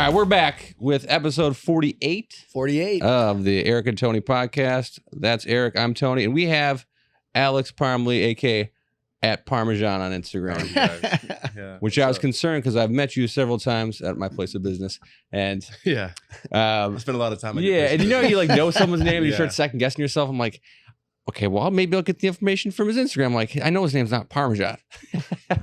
right, we're back with episode 48. 48 of the Eric and Tony podcast. That's Eric. I'm Tony, and we have Alex Parmley, aka at Parmesan on Instagram. Yeah. Which I was concerned because I've met you several times at my place of business, and I spent a lot of time. And you like know someone's name, and you Yeah. start second guessing yourself. I'm like, okay, well maybe I'll get the information from his Instagram. I'm like, I know his name's not Parmesan.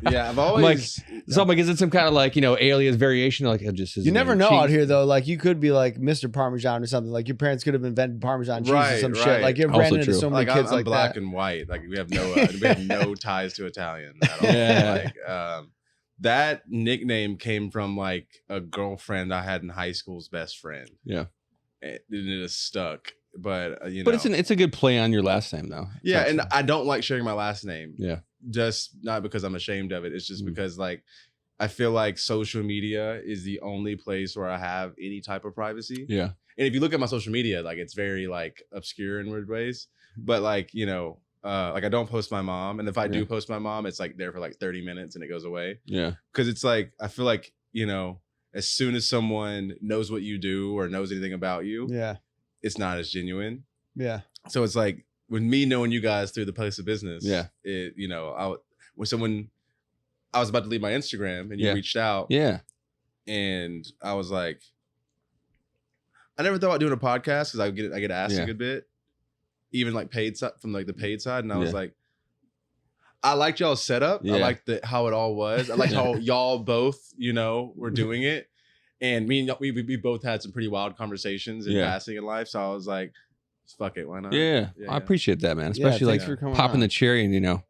Yeah, I've always. So I'm like, is it some kind of like alias variation? Like, it just you never know out here though. Like you could be like Mr. Parmesan or something. Like your parents could have invented Parmesan cheese or some shit. Like you've ran into so many kids I'm like black that. and white. Like we have no ties to Italian at all. Yeah. Like that nickname came from like a girlfriend I had in high school's best friend. Yeah, and it is stuck. But but it's a good play on your last name though. Yeah, and I don't like sharing my last name. Yeah, just not because I'm ashamed of it. It's just because like I feel like social media is the only place where I have any type of privacy. Yeah, and if you look at my social media, like it's very like obscure in weird ways. But like like I don't post my mom, and if I do post my mom, it's like there for like 30 minutes and it goes away. Yeah, because it's like I feel like as soon as someone knows what you do or knows anything about you, it's not as genuine. Yeah. So it's like with me knowing you guys through the place of business. Yeah. When I was about to leave my Instagram and you reached out. Yeah. And I was like, I never thought about doing a podcast because I get asked a good bit, even like paid from like the paid side, and I was like, I liked y'all's setup. I liked how it all was. I liked how y'all both were doing it. And we both had some pretty wild conversations in passing in life. So I was like, fuck it, why not? Yeah, I appreciate that, man. Especially like popping the cherry and,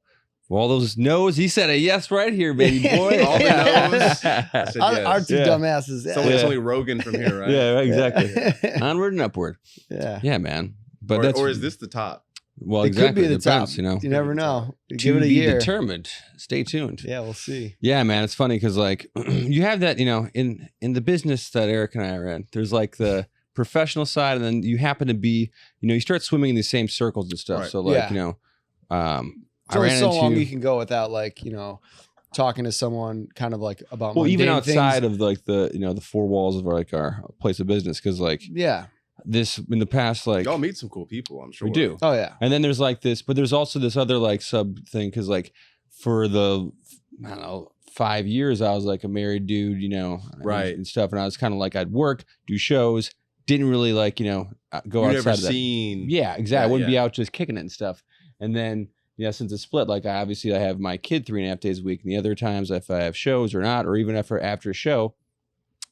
all those no's. He said a yes right here, baby boy. All the no's. I said yes. Our two dumbasses. It's only Rogan from here, right? Yeah, exactly. Onward and upward. Yeah. Yeah, man. But or is this the top? Well, it could be the depends, top. You never know. Give it a year. Determined. Stay tuned. Yeah, we'll see. Yeah, man. It's funny because like you have that, in the business that Eric and I are in. There's like the professional side, and then you happen to be, you start swimming in the same circles and stuff. Right. So like, it's only so long you can go without like, talking to someone kind of like about even outside of like the the four walls of our place of business, because like this in the past, like y'all meet some cool people, I'm sure. We do. Oh yeah. And then there's like this, but there's also this other like sub thing, because like for the 5 years I was like a married dude, right, and stuff, and I was kind of like I'd work, do shows, didn't really like go outside never of that. Yeah, exactly. I wouldn't be out just kicking it and stuff. And then since it's split, like I have my kid 3.5 days a week, and the other times if I have shows or not, or even after a show.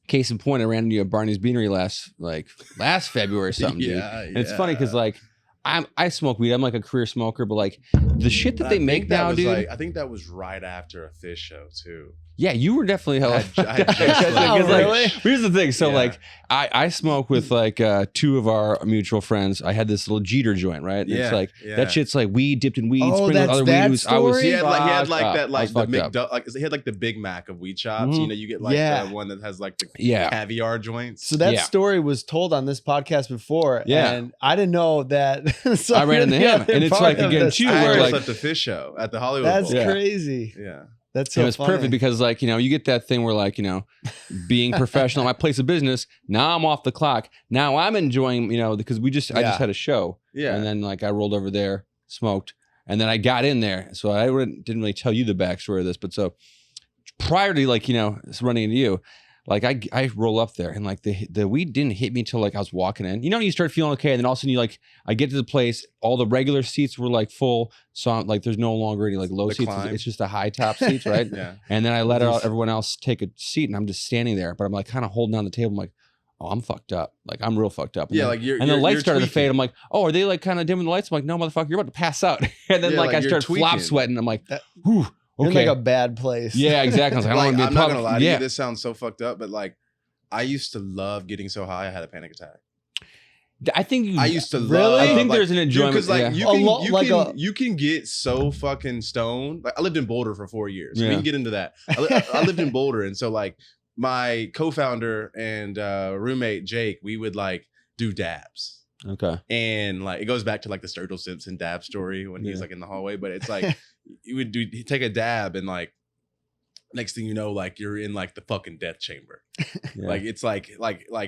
Case in point, I ran into you at Barney's Beanery last February or something, dude. And it's funny because like I smoke weed. I'm like a career smoker, but like the shit that they make now, dude. I think that was right after a Fish show too. Yeah, you were definitely hella. Really? Here's the thing. So like I smoke with like two of our mutual friends. I had this little Jeter joint, right? And it's like that shit's like weed dipped in weed, sprinkled with other weed. He had like the Big Mac of weed shops. You get like the one that has like the caviar joints. So that story was told on this podcast before, and I didn't know that. I ran into him, and it's like again too, where like at the Fish show at the Hollywood. That's Bowl. crazy. Yeah. That's so it was perfect because like, you get that thing where like, being professional at my place of business, now I'm off the clock. Now I'm enjoying, because I just had a show. Yeah. And then like I rolled over there, smoked, and then I got in there. So I didn't really tell you the backstory of this, but so prior to like, running into you, like I roll up there and like the weed didn't hit me till like I was walking in. You start feeling okay, and then all of a sudden I get to the place, all the regular seats were like full, so I'm, like there's no longer any like low seats. It's just the high top seats, right? Yeah. And then I let everyone else take a seat, and I'm just standing there, but I'm like kind of holding down the table. I'm like, oh, I'm fucked up. Like I'm real fucked up. And the lights started to fade. I'm like, oh, are they like kind of dimming the lights? I'm like, no, motherfucker, you're about to pass out. And then I start flop sweating. I'm like, whew. Okay. You're in like a bad place. Yeah, exactly. I was like, I'm not gonna lie to you. This sounds so fucked up, but like, I used to love getting so high I had a panic attack. I used to love. I think there's an enjoyment because you can get so fucking stoned. Like I lived in Boulder for 4 years. We can get into that. I lived in Boulder, and so like my co-founder and roommate Jake, we would like do dabs. Okay. And like it goes back to like the Sturgill Simpson dab story when he's like in the hallway, but it's like he'd take a dab and like next thing you know, like you're in like the fucking death chamber. Like it's like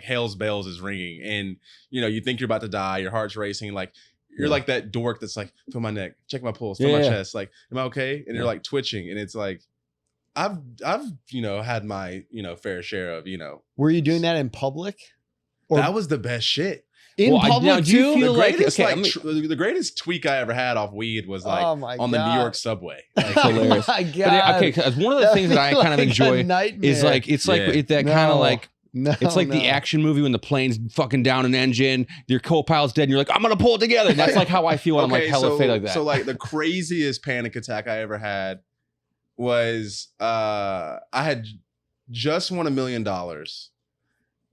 hell's bells is ringing, and you know you think you're about to die, your heart's racing, like you're like that dork that's like, feel my neck, check my pulse, feel my chest, like, am I okay? And you're like twitching, and it's like I've you know had my fair share of Were you doing that in public? Or that was the best shit. In public do you feel the greatest, like the greatest tweak I ever had off weed was like on the New York subway. Like, hilarious. Oh my God. Okay, because one of the things that I kind of enjoy is like that kind of like it's like the action movie when the plane's fucking down an engine, your co-pilot's dead, and you're like, I'm gonna pull it together. That's like how I feel when I'm like hella fade like that. So like the craziest panic attack I ever had was I had just won $1 million.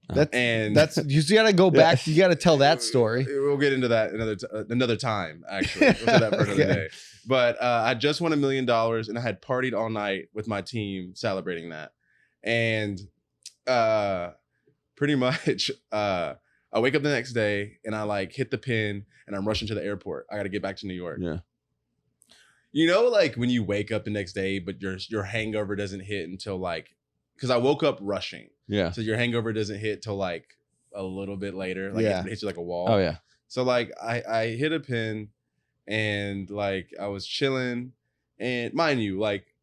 That's you gotta go back. You gotta tell that story. We'll get into that another time. Actually, we'll say that for another day. But I just won $1 million, and I had partied all night with my team celebrating that. And pretty much, I wake up the next day and I like hit the pin, and I'm rushing to the airport. I got to get back to New York. Yeah. You know, like when you wake up the next day, but your hangover doesn't hit until like, because I woke up rushing. Yeah. So your hangover doesn't hit till like a little bit later. Like it hits you like a wall. Oh yeah. So like I hit a pin, and like I was chilling, and mind you, like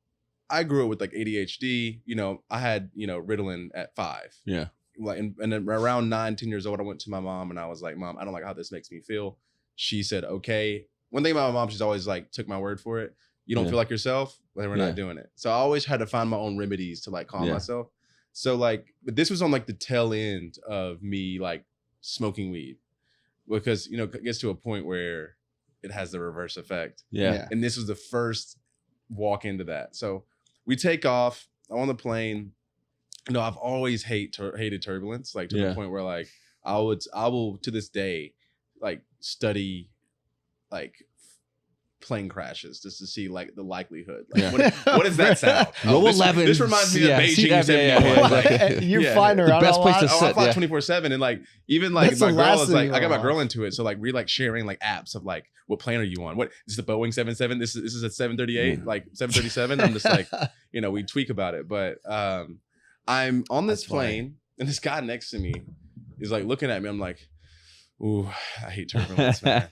I grew up with like ADHD. You know, I had Ritalin at 5. Yeah. Like and then around 9, 10 years old, I went to my mom and I was like, Mom, I don't like how this makes me feel. She said, okay. One thing about my mom, she's always like took my word for it. You don't feel like yourself, then we're not doing it. So I always had to find my own remedies to like calm myself. So like, but this was on like the tail end of me like smoking weed, because it gets to a point where it has the reverse effect. Yeah. And this was the first walk into that. So we take off on the plane. I've always hated turbulence, like to the point where like I will to this day like study like plane crashes just to see like the likelihood. Like, what does that sound? Roll 11. This reminds me of Beijing. You're flying around the best place to sit. I fly 24/7, and like even like That's my girl is like, I got my girl into it, so like we're like sharing like apps of like, what plane are you on? What this is the Boeing 77? This is a 738, like 737. I'm just like, we tweak about it, but I'm on this plane, and this guy next to me is like looking at me. I'm like, ooh, I hate turbulence, man.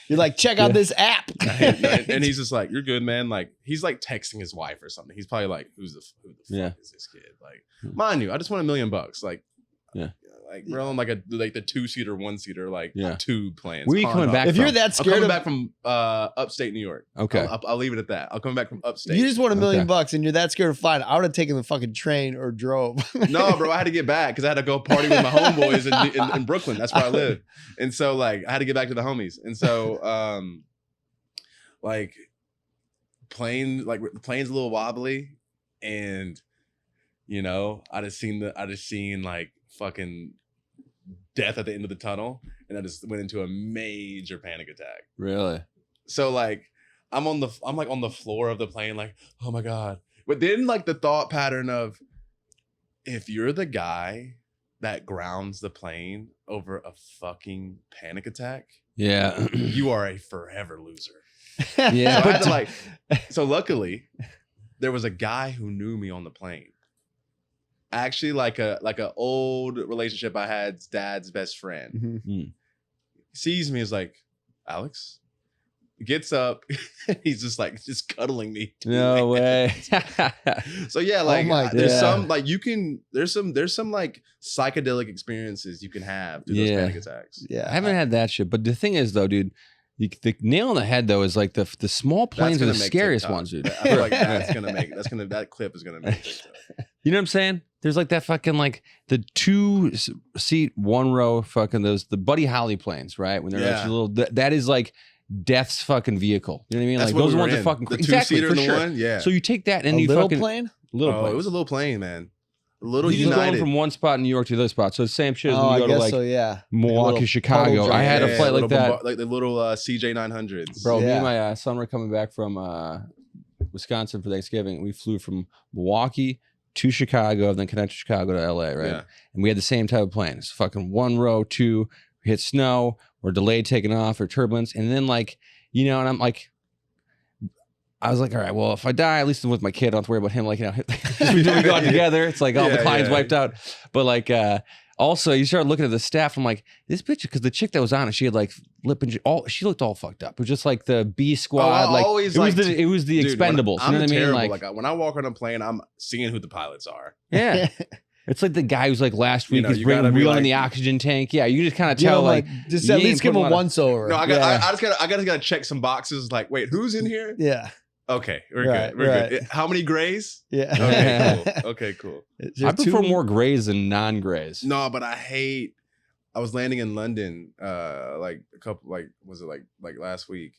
You're like, check out this app. And he's just like, you're good, man. Like, he's like texting his wife or something. He's probably like, who the fuck is this kid? Like, mind you, I just won $1 million. Like, like we're on like the 2-seater, 1-seater, like tube planes. Where are you coming back if from? You're that scared, I'm coming back from upstate New York. Okay, I'll leave it at that. I'll come back from upstate. You just won $1 million, and you're that scared of flying. I would have taken the fucking train or drove. No, bro, I had to get back because I had to go party with my homeboys in Brooklyn. That's where I live, and so like I had to get back to the homies, and so like the plane's a little wobbly, and I just seen like fucking death at the end of the tunnel, and I just went into a major panic attack. Really? So like I'm like on the floor of the plane, like, oh my God. But then like the thought pattern of, if you're the guy that grounds the plane over a fucking panic attack, you are a forever loser. Yeah. So I had to like, so luckily there was a guy who knew me on the plane. Actually, like a old relationship I had's dad's best friend. Mm-hmm. Sees me, is like, Alex, gets up, he's just cuddling me. No way. So yeah, like there's some like there's some like psychedelic experiences you can have through those panic attacks. Yeah, I haven't had that shit, but the thing is though, dude, the nail on the head though is like the small planes are the scariest ones, dude. I feel like that clip is gonna make TikTok. You know what I'm saying? There's like that fucking like the 2-seat 1-row fucking the Buddy Holly planes, right? When they're actually little, that is like death's fucking vehicle. You know what I mean? That's like those ones are fucking the exactly, 2-seater for and the sure. one, yeah. So you take that and you little fucking plane. Little plane. It was a little plane, man. A little you United. Going from one spot in New York to the other spot. So the same shit as when you go to like Milwaukee, like Chicago. I had a flight like that, like the little CJ 900s. Bro, me and my son were coming back from Wisconsin for Thanksgiving. We flew from Milwaukee to Chicago, then connected Chicago to LA, right? Yeah. And we had the same type of plane. It's fucking 1-row, 2, hit snow, or delayed taking off, or turbulence. And then like, and I'm like, I was like, all right, well, if I die, at least I'm with my kid. I don't have to worry about him. Like, you know, we go out together. It's like, the Klein's wiped out. But like, also, you start looking at the staff. I'm like, this bitch, because the chick that was on it, she had like lip and she looked all fucked up. It was just like the B squad. Like it was the dude, Expendables. You know what I mean? Like when I walk on a plane, I'm seeing who the pilots are. Yeah. It's like the guy who's like last week is reeling the oxygen tank. Yeah, you just kind of tell like just at least give him a once over. No, I gotta check some boxes. Like, wait, who's in here? Yeah. Okay, we're good. We're good. How many grays? Yeah. Okay, cool. I prefer more grays than non-grays. No, but I was landing in London like a couple was it like last week,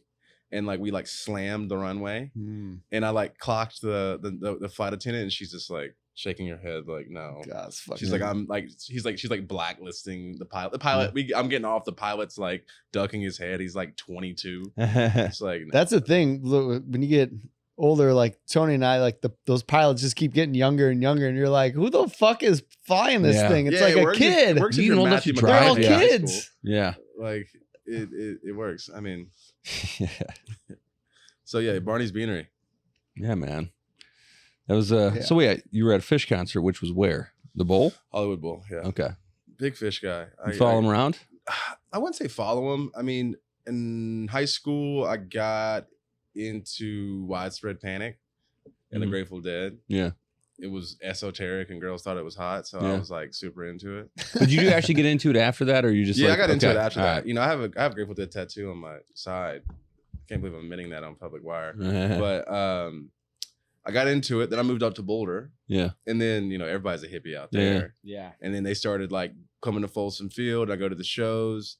and like we like slammed the runway, and I like clocked the flight attendant, and she's just like shaking her head like no. God, she's like she's like blacklisting the pilot. The pilot I'm getting off. The pilot's like ducking his head. He's like 22. It's like that's the thing. Look, when you get older, like Tony and I, like those pilots just keep getting younger and younger, and you're like, who the fuck is flying this thing? It's like a kid. They're all kids. Yeah, like it works. I mean, So yeah, Barney's Beanery. Yeah, man. That was so wait, you were at a Fish concert, which was where? The Bowl? Hollywood Bowl, yeah. Okay. Big Fish guy. You follow him around? I wouldn't say follow him. I mean, in high school, I got into Widespread Panic and the Grateful Dead. Yeah. It was esoteric and girls thought it was hot, so I was like super into it. Did you actually get into it after that, or you just I got into it after that. Right. You know, I have a Grateful Dead tattoo on my side. Can't believe I'm admitting that on public wire. But I got into it. Then I moved up to Boulder. Yeah. And then, you know, everybody's a hippie out there. Yeah. And then they started like coming to Folsom Field. I go to the shows.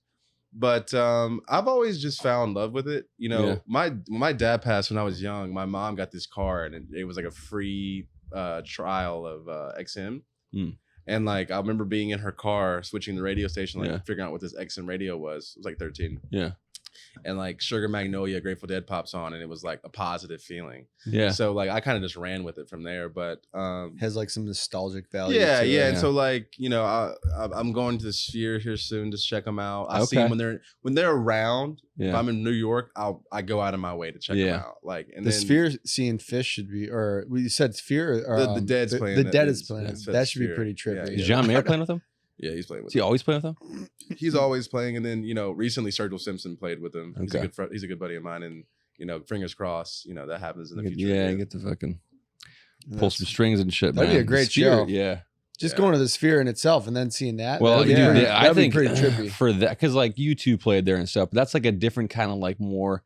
But I've always just found love with it. You know, my dad passed when I was young. My mom got this car, and it was like a free trial of XM. And like I remember being in her car, switching the radio station, like figuring out what this XM radio was. It was like 13. Yeah. And like Sugar Magnolia, Grateful Dead pops on, and it was like a positive feeling. Yeah. So like I kind of just ran with it from there, but has like some nostalgic value. Yeah, to it. And so like you know, I'm going to the Sphere here soon to check them out. I see them when they're around. Yeah. If I'm in New York, I go out of my way to check them out. Like and the then, Sphere seeing Fish should be, or you said Sphere, or the Dead's playing. The Dead is playing. That should be pretty trippy. Is John Mayer playing with them? Yeah, he's playing with him. Is he always playing with them? He's always playing. And then, you know, recently Sergio Simpson played with him. Okay. He's a good buddy of mine. And, you know, fingers crossed, you know, that happens in the future. Yeah, get to fucking pull some strings and shit, that'd man. Be a great show. Yeah. Just going to the Sphere in itself and then seeing that. Well, I think pretty trippy for that, because like U2 played there and stuff, but that's like a different kind of like more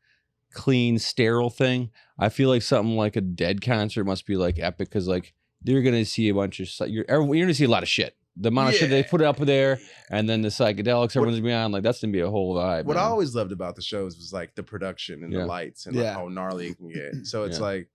clean, sterile thing. I feel like something like a Dead concert must be like epic, because like you're going to see a bunch of, you're going to see a lot of shit. The amount of shit they put up there, and then the psychedelics everyone's be on, like that's gonna be a whole vibe. What I always loved about the shows was like the production and the lights and like how gnarly it can get. So it's like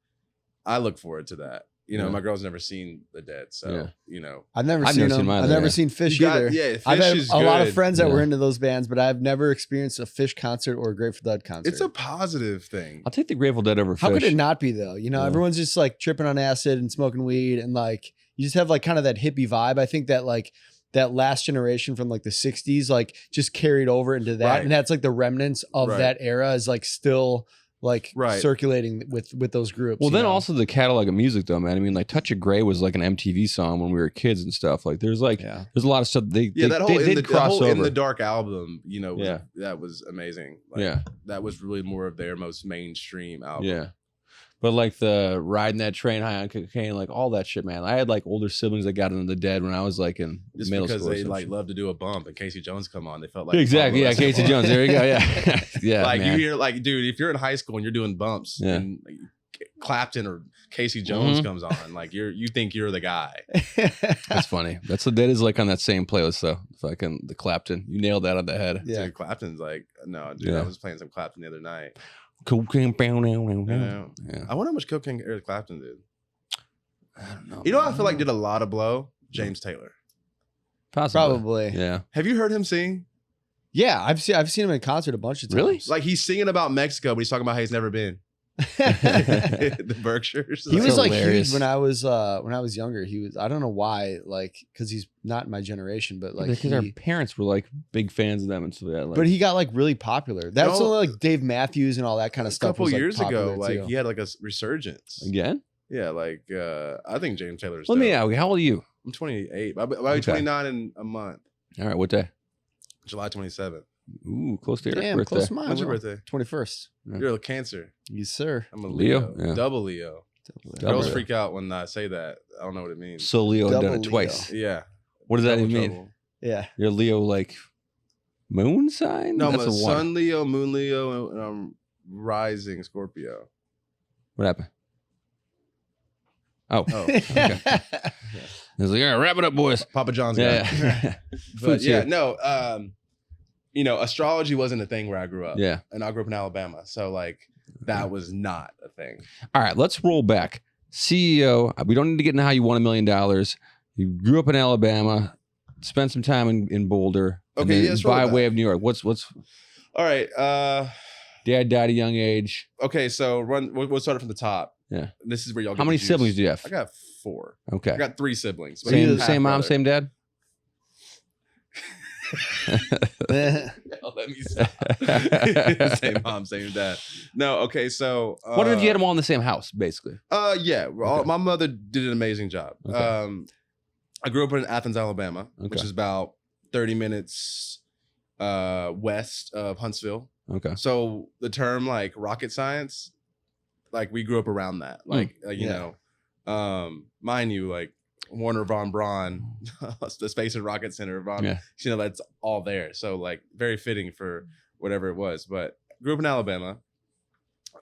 I look forward to that. You know, my girl's never seen the Dead, so you know, I've never seen them. I've never seen Fish either. Yeah, Fish I've had is a lot of friends that were into those bands, but I've never experienced a Fish concert or a Grateful Dead concert. It's a positive thing. I'll take the Grateful Dead over Fish. How could it not be though? You know, everyone's just like tripping on acid and smoking weed, and like you just have like kind of that hippie vibe. I think that like that last generation from like the 60s, like just carried over into that. And that's like the remnants of that era is like still like circulating with those groups. Well, then also the catalog of music though, man. I mean, like Touch of Grey was like an MTV song when we were kids and stuff. Like there's like, there's a lot of stuff they did cross over. In the Dark album, you know, that was amazing. Like, that was really more of their most mainstream album. Yeah. But like the riding that train high on cocaine, like all that shit, man. I had like older siblings that got into the Dead when I was like in middle school. Just because they like love to do a bump, and Casey Jones come on, they felt like exactly, Casey Jones. There you go, yeah. Like man. You hear, like, dude, if you're in high school and you're doing bumps, and like, Clapton or Casey Jones comes on, like you think you're the guy. That's funny. That is like on that same playlist though. Fucking the Clapton, you nailed that on the head. Yeah, dude, Clapton's like, no, dude, I was playing some Clapton the other night. Cocaine. I wonder how much cocaine Eric Clapton did. I don't know. You know, I feel like did a lot of blow. James Taylor, probably. Yeah. Have you heard him sing? Yeah, I've seen him in concert a bunch of times. Really? Like he's singing about Mexico, but he's talking about how he's never been. The Berkshires. He was like huge when I was younger. He was, I don't know why, like, because he's not my generation, but like because our parents were like big fans of them and stuff like that. Like, but he got like really popular. That's like Dave Matthews and all that kind of stuff. A couple years ago, like he had like a resurgence again. Yeah, like I think James Taylor's. Let me ask you, how old are you? I'm 28. I'll be 29 in a month. All right, what day? July 27th. Ooh, close to your birthday. Close to mine. When's your birthday? 21st. You're a Cancer. Yes, sir. I'm a Leo. Yeah. Double Leo. Girls freak out when I say that. I don't know what it means. So Leo Double done it twice. Yeah. What does that even mean? Yeah. You're Leo like moon sign? No, I'm a sun Leo, moon Leo, and I'm rising Scorpio. What happened? Oh. Okay. I was like, all right, wrap it up, boys. Papa John's guy. Yeah. But yeah, no, astrology wasn't a thing where I grew up. Yeah. And I grew up in Alabama. So like that was not a thing. All right, let's roll back. CEO, we don't need to get into how you won $1 million. You grew up in Alabama, spent some time in Boulder. Okay, yes, by way of New York. What's all right. Dad died at a young age. Okay, so we'll start from the top. Yeah. This is where y'all get How many siblings do you have? I got 4. Okay. I got 3 siblings. Same mom, same dad? Let me stop. Same mom, same dad. No, okay, so what if you had them all in the same house, basically? Yeah. My mother did an amazing job. Okay. I grew up in Athens, Alabama, which is about 30 minutes west of Huntsville. Okay. So the term like rocket science, like we grew up around that. Like, you know, mind you, like Warner von Braun, the Space and Rocket Center, you know, that's all there. So like very fitting for whatever it was. But grew up in Alabama.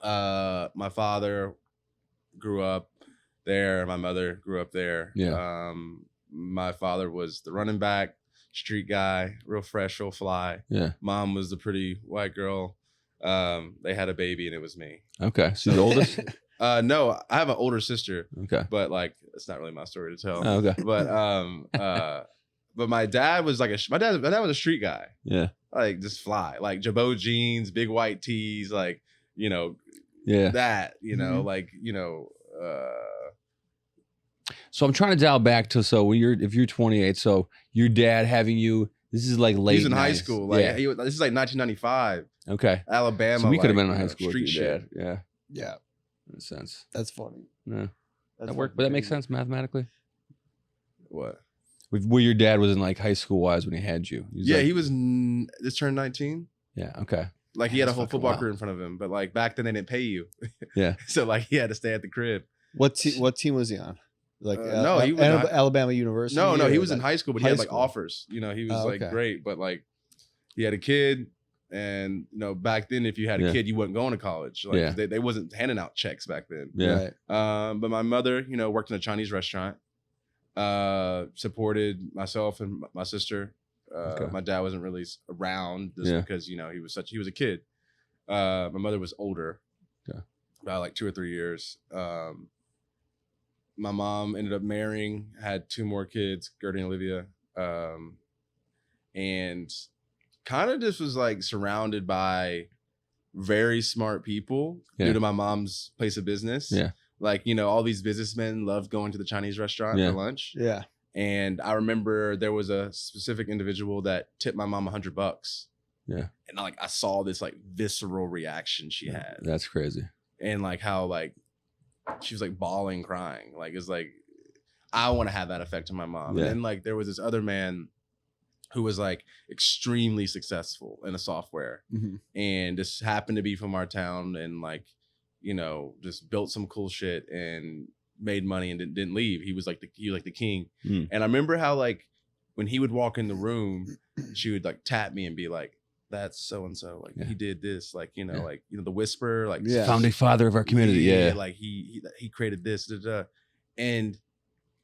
My father grew up there. My mother grew up there. Yeah. My father was the running back, street guy, real fresh, real fly. Yeah. Mom was the pretty white girl. They had a baby and it was me. Okay. So the oldest? No, I have an older sister. Okay. But like, it's not really my story to tell. Oh, okay. But my dad was like my dad was a street guy. Yeah. Like just fly, like Jabot jeans, big white tees, like, you know, that, you know, like, you know, so I'm trying to dial back to, so when if you're 28, so your dad having you, this is like late. He's in high school. Like this is like 1995. Okay. Alabama. So we could have been in high school street with your shit. dad. Yeah. Yeah. Makes sense. That's funny. Yeah. That worked, but that makes sense mathematically. What? Where your dad was in like high school wise when he had you. He was just turned 19. Yeah. Okay. Like he had a whole football career in front of him, but like back then they didn't pay you. Yeah. So like he had to stay at the crib. What team was he on? Like no, he was Alabama University. No, he was in high school, but he had like offers. You know, he was like great, but like he had a kid, and you know, back then if you had a kid, you wasn't going to college. Like they wasn't handing out checks back then. Yeah. Right. But my mother, you know, worked in a Chinese restaurant. Supported myself and my sister. My dad wasn't really around just because you know he was a kid. My mother was older, about like 2 or 3 years. My mom ended up marrying, had 2 more kids, Gertie and Olivia, and kind of just was like surrounded by very smart people due to my mom's place of business. Yeah. Like, you know, all these businessmen loved going to the Chinese restaurant for lunch. Yeah. And I remember there was a specific individual that tipped my mom $100. Yeah. And I saw this like visceral reaction she had. That's crazy. And like how like she was like bawling, crying. Like it's like I want to have that effect on my mom. Yeah. And then like there was this other man who was like extremely successful in a software and just happened to be from our town and like, you know, just built some cool shit and made money and didn't leave. He was like the king. And I remember how like when he would walk in the room, she would like tap me and be like, that's so and so. Like he did this, like, you know, like, you know, the whisper, like founding father of our community. Yeah. Like he created this, and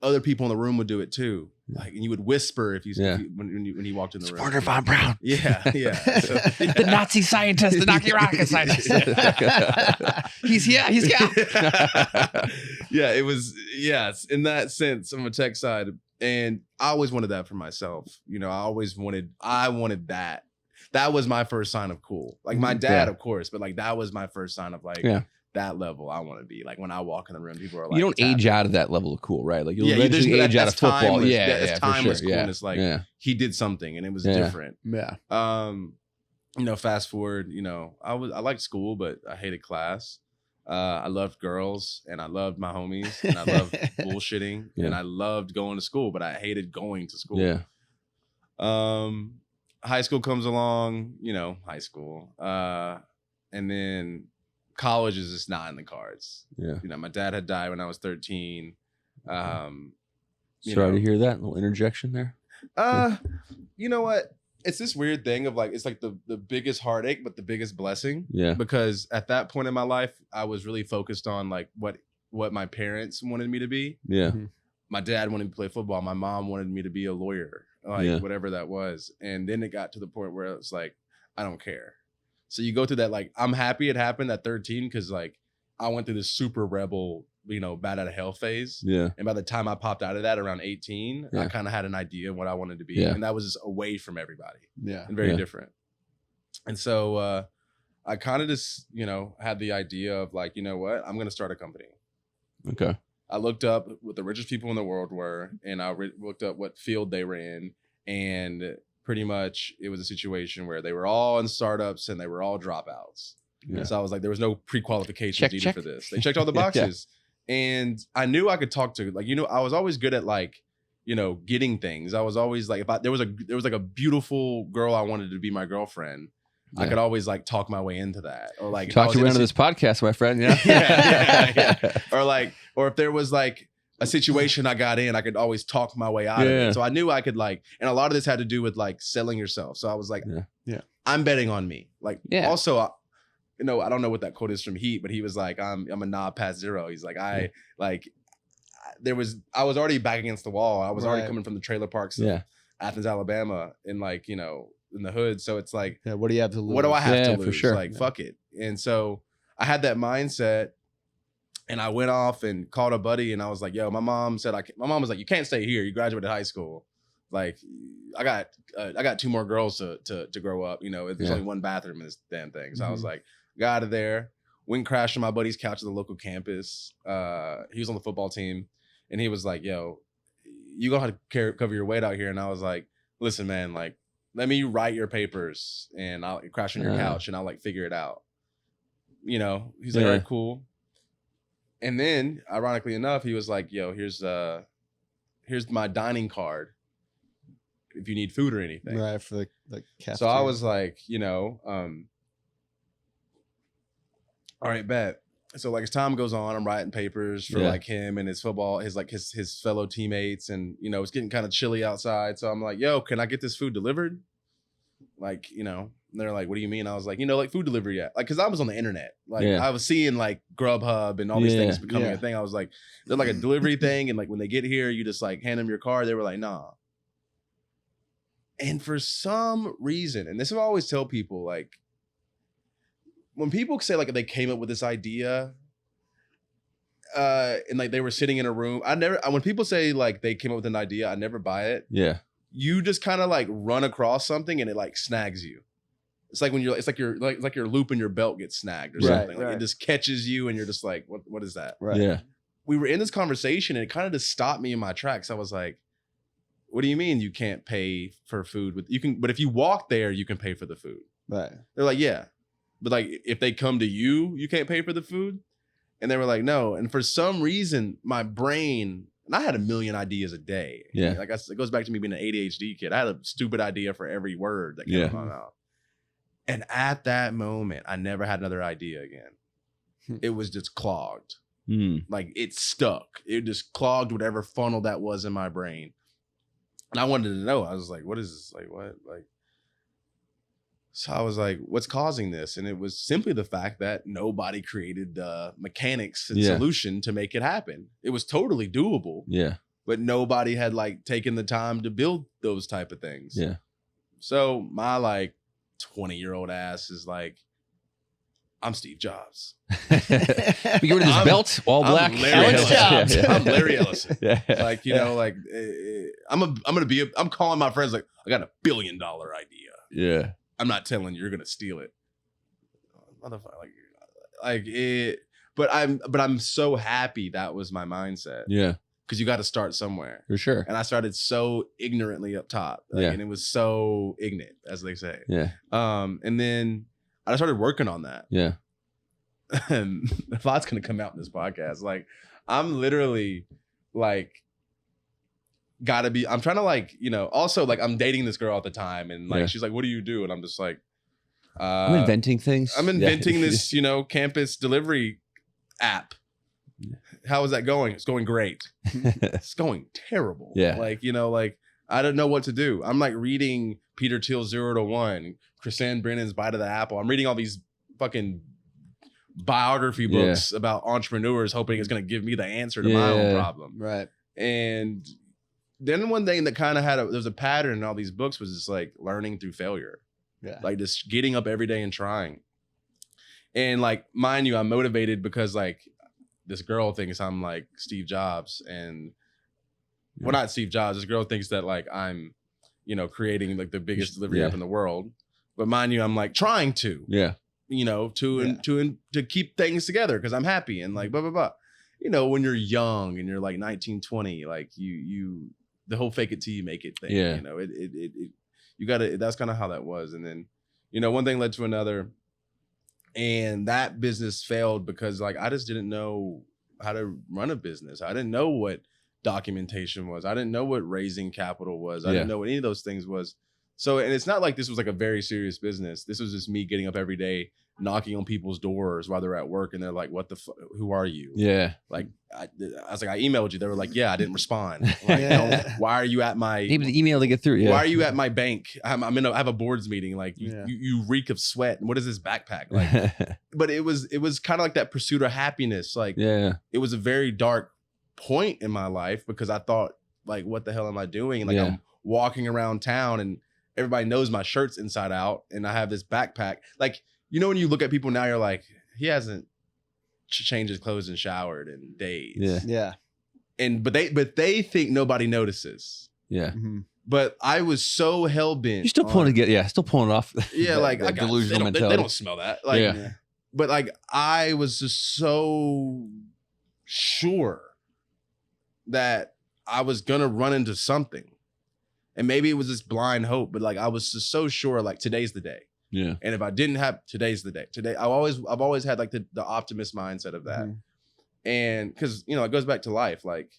other people in the room would do it too. Like, and you would whisper if when he walked in the room. Warner von Braun. Yeah. So, the Nazi scientist, the Nazi rocket scientist. He's here. Yeah, it was, in that sense, on the tech side. And I always wanted that for myself. You know, I wanted that. That was my first sign of cool. Like my dad, of course, but like that was my first sign of like that level I want to be. Like when I walk in the room, people are like, you don't age out of that level of cool, right? Like you'll eventually age out of football. Timeless. Yeah, it's timeless for sure. coolness. Like he did something and it was different. Yeah. You know, fast forward, you know, I liked school, but I hated class. I loved girls and I loved my homies and I loved bullshitting and I loved going to school, but I hated going to school. Yeah. High school comes along, you know, high school. And then college is just not in the cards. Yeah. You know, my dad had died when I was 13. Sorry to hear that. A little interjection there. You know what? It's this weird thing of like, it's like the biggest heartache, but the biggest blessing. Yeah. Because at that point in my life, I was really focused on like what my parents wanted me to be. Yeah. Mm-hmm. My dad wanted me to play football. My mom wanted me to be a lawyer, like whatever that was. And then it got to the point where it's like, I don't care. So you go through that, like, I'm happy it happened at 13 because like I went through this super rebel, you know, bat out of hell phase. Yeah. And by the time I popped out of that around 18, I kind of had an idea of what I wanted to be. Yeah. And that was just away from everybody. Yeah. And very different. And so I kind of just, you know, had the idea of like, you know what, I'm going to start a company. Okay. I looked up what the richest people in the world were, and I looked up what field they were in. And pretty much it was a situation where they were all in startups and they were all dropouts. Yeah. So I was like, there was no pre-qualifications needed for this. They checked all the boxes. And I knew I could talk to, like, you know, I was always good at like, you know, getting things. I was always like, if there was like a beautiful girl I wanted to be my girlfriend, I could always like talk my way into that. Or like talk your way into this podcast, my friend. Yeah. Or if there was like a situation I got in, I could always talk my way out of it. So I knew I could like, and a lot of this had to do with like selling yourself. So I was like, I'm betting on me. Like also, you know, I don't know what that quote is from Heat, but he was like, I'm a knob past zero. He's like, I was already back against the wall. I was already coming from the trailer parks of Athens, Alabama, and like, you know, in the hood. So it's like, what do you have to lose? What do I have to lose? For sure. Like, fuck it. And so I had that mindset and I went off and called a buddy and I was like, yo, my mom was like, you can't stay here. You graduated high school. Like I got 2 more girls to grow up. You know, there's only one bathroom in this damn thing. So I was like, got out of there, went and crashed on my buddy's couch at the local campus. He was on the football team and he was like, yo, you gonna have to cover your weight out here. And I was like, listen, man, like, let me write your papers and I'll crash on your couch and I'll like figure it out. You know, he's like, all right, cool. And then ironically enough, he was like, yo, here's my dining card if you need food or anything. Right, for the cafeteria. So I was like, you know, all right, bet. So like as time goes on, I'm writing papers for like him and his football, his fellow teammates, and you know, it's getting kind of chilly outside. So I'm like, yo, can I get this food delivered? Like, you know, and they're like, what do you mean? I was like, you know, like food delivery yet? Like, cause I was on the internet. Like I was seeing like Grubhub and all these things becoming a thing. I was like, they're like a delivery thing. And like when they get here, you just like hand them your card. They were like, nah. And for some reason, and this is what I always tell people, like, when people say like they came up with this idea, and like they were sitting in a room, when people say like they came up with an idea, I never buy it. Yeah. You just kind of like run across something and it like snags you. It's like when it's like your loop in your belt gets snagged or something. Like it just catches you and you're just like, what is that? Right. Yeah. We were in this conversation and it kind of just stopped me in my tracks. I was like, what do you mean you can't pay for food but if you walk there, you can pay for the food. Right. They're like, yeah. But like, if they come to you, you can't pay for the food. And they were like, no. And for some reason, my brain, and I had a million ideas a day. Yeah. Like it goes back to me being an ADHD kid. I had a stupid idea for every word that came out of my mouth. And at that moment, I never had another idea again. It was just clogged. Like it stuck. It just clogged whatever funnel that was in my brain. And I wanted to know. I was like, what is this? Like, what? Like, so I was like, what's causing this? And it was simply the fact that nobody created the mechanics and solution to make it happen. It was totally doable. Yeah. But nobody had like taken the time to build those type of things. Yeah. So my like 20-year-old ass is like, I'm Steve Jobs. You get rid of this belt, all black. I'm Larry Ellison. Like, you know, like I'm calling my friends like, I got $1 billion idea. Yeah. I'm not telling you, you're gonna steal it. Motherfucker, like it. But I'm so happy that was my mindset. Yeah. Because you got to start somewhere. For sure. And I started so ignorantly up top. And it was so ignorant, as they say. Yeah. And then I started working on that. Yeah. And a lot's going to come out in this podcast. Like, I'm literally like, I'm trying to like, also like I'm dating this girl at the time. And like, she's like, what do you do? And I'm just like, I'm inventing things. I'm inventing this, campus delivery app. How is that going? It's going great. It's going terrible. Yeah. Like, like I don't know what to do. I'm like reading Peter Thiel's 0 to 1, Chrisanne Brennan's Bite of the Apple. I'm reading all these fucking biography books about entrepreneurs, hoping it's going to give me the answer to my own problem. Right. And then one thing that kind of there was a pattern in all these books was just like learning through failure. Yeah. Like just getting up every day and trying. And like, mind you, I'm motivated because like this girl thinks I'm like Steve Jobs, and well, not Steve Jobs. This girl thinks that like I'm, creating like the biggest delivery app in the world. But mind you, I'm like trying to, to keep things together because I'm happy and like blah blah blah. When you're young and you're like 19, 20, like you the whole fake it till you make it thing. Yeah. You gotta. That's kind of how that was, and then one thing led to another. And that business failed because like I just didn't know how to run a business. I didn't know what documentation was. I didn't know what raising capital was. I didn't know what any of those things was. So, and it's not like this was like a very serious business. This was just me getting up every day, knocking on people's doors while they're at work, and they're like, "What the who are you?" Yeah. Like I was like, I emailed you. They were like, "Yeah, I didn't respond." Like, why are you at my? Maybe the email to get through. Yeah. Why are you at my bank? I have a boards meeting. Like you reek of sweat. And what is this backpack? Like, but it was kind of like that pursuit of happiness. Like, it was a very dark point in my life because I thought like, what the hell am I doing? And like I'm walking around town and everybody knows my shirt's inside out, and I have this backpack. Like, when you look at people now, you're like, he hasn't changed his clothes and showered in days. Yeah. Yeah. And but they think nobody notices. Yeah. Mm-hmm. But I was so hell bent. You're still pulling still pulling it off. Yeah, like I got delusional mentality. They don't smell that. Like, but like I was just so sure that I was gonna run into something. And maybe it was this blind hope, but like I was just so sure, like today's the day. Yeah. And if I didn't have today's the day. Today, I've always had like the optimist mindset of that. Mm-hmm. And because it goes back to life. Like,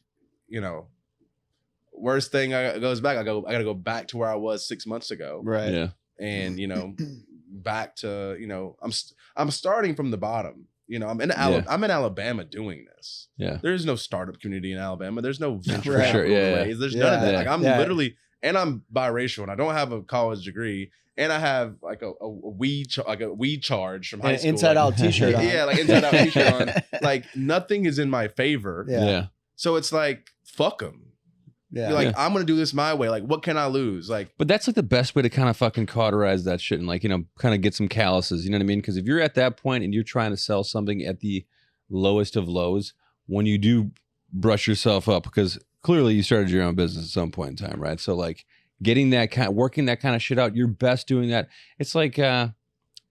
worst thing goes back. I gotta go back to where I was 6 months ago. Right. Yeah. And back to I'm starting from the bottom. I'm in Alabama doing this. Yeah. There's no startup community in Alabama. There's no venture capital raise. There's none of that. Like I'm literally, and I'm biracial, and I don't have a college degree, and I have like a weed charge from high school. Inside out t-shirt on. Yeah, like inside out t-shirt on. Like nothing is in my favor. Yeah. So it's like fuck them. Yeah. Like I'm gonna do this my way. Like what can I lose? Like, but that's like the best way to kind of fucking cauterize that shit and like kind of get some calluses. You know what I mean? Because if you're at that point and you're trying to sell something at the lowest of lows, when you do brush yourself up, because clearly you started your own business at some point in time, right? So like getting working that kind of shit out, you're best doing that. It's like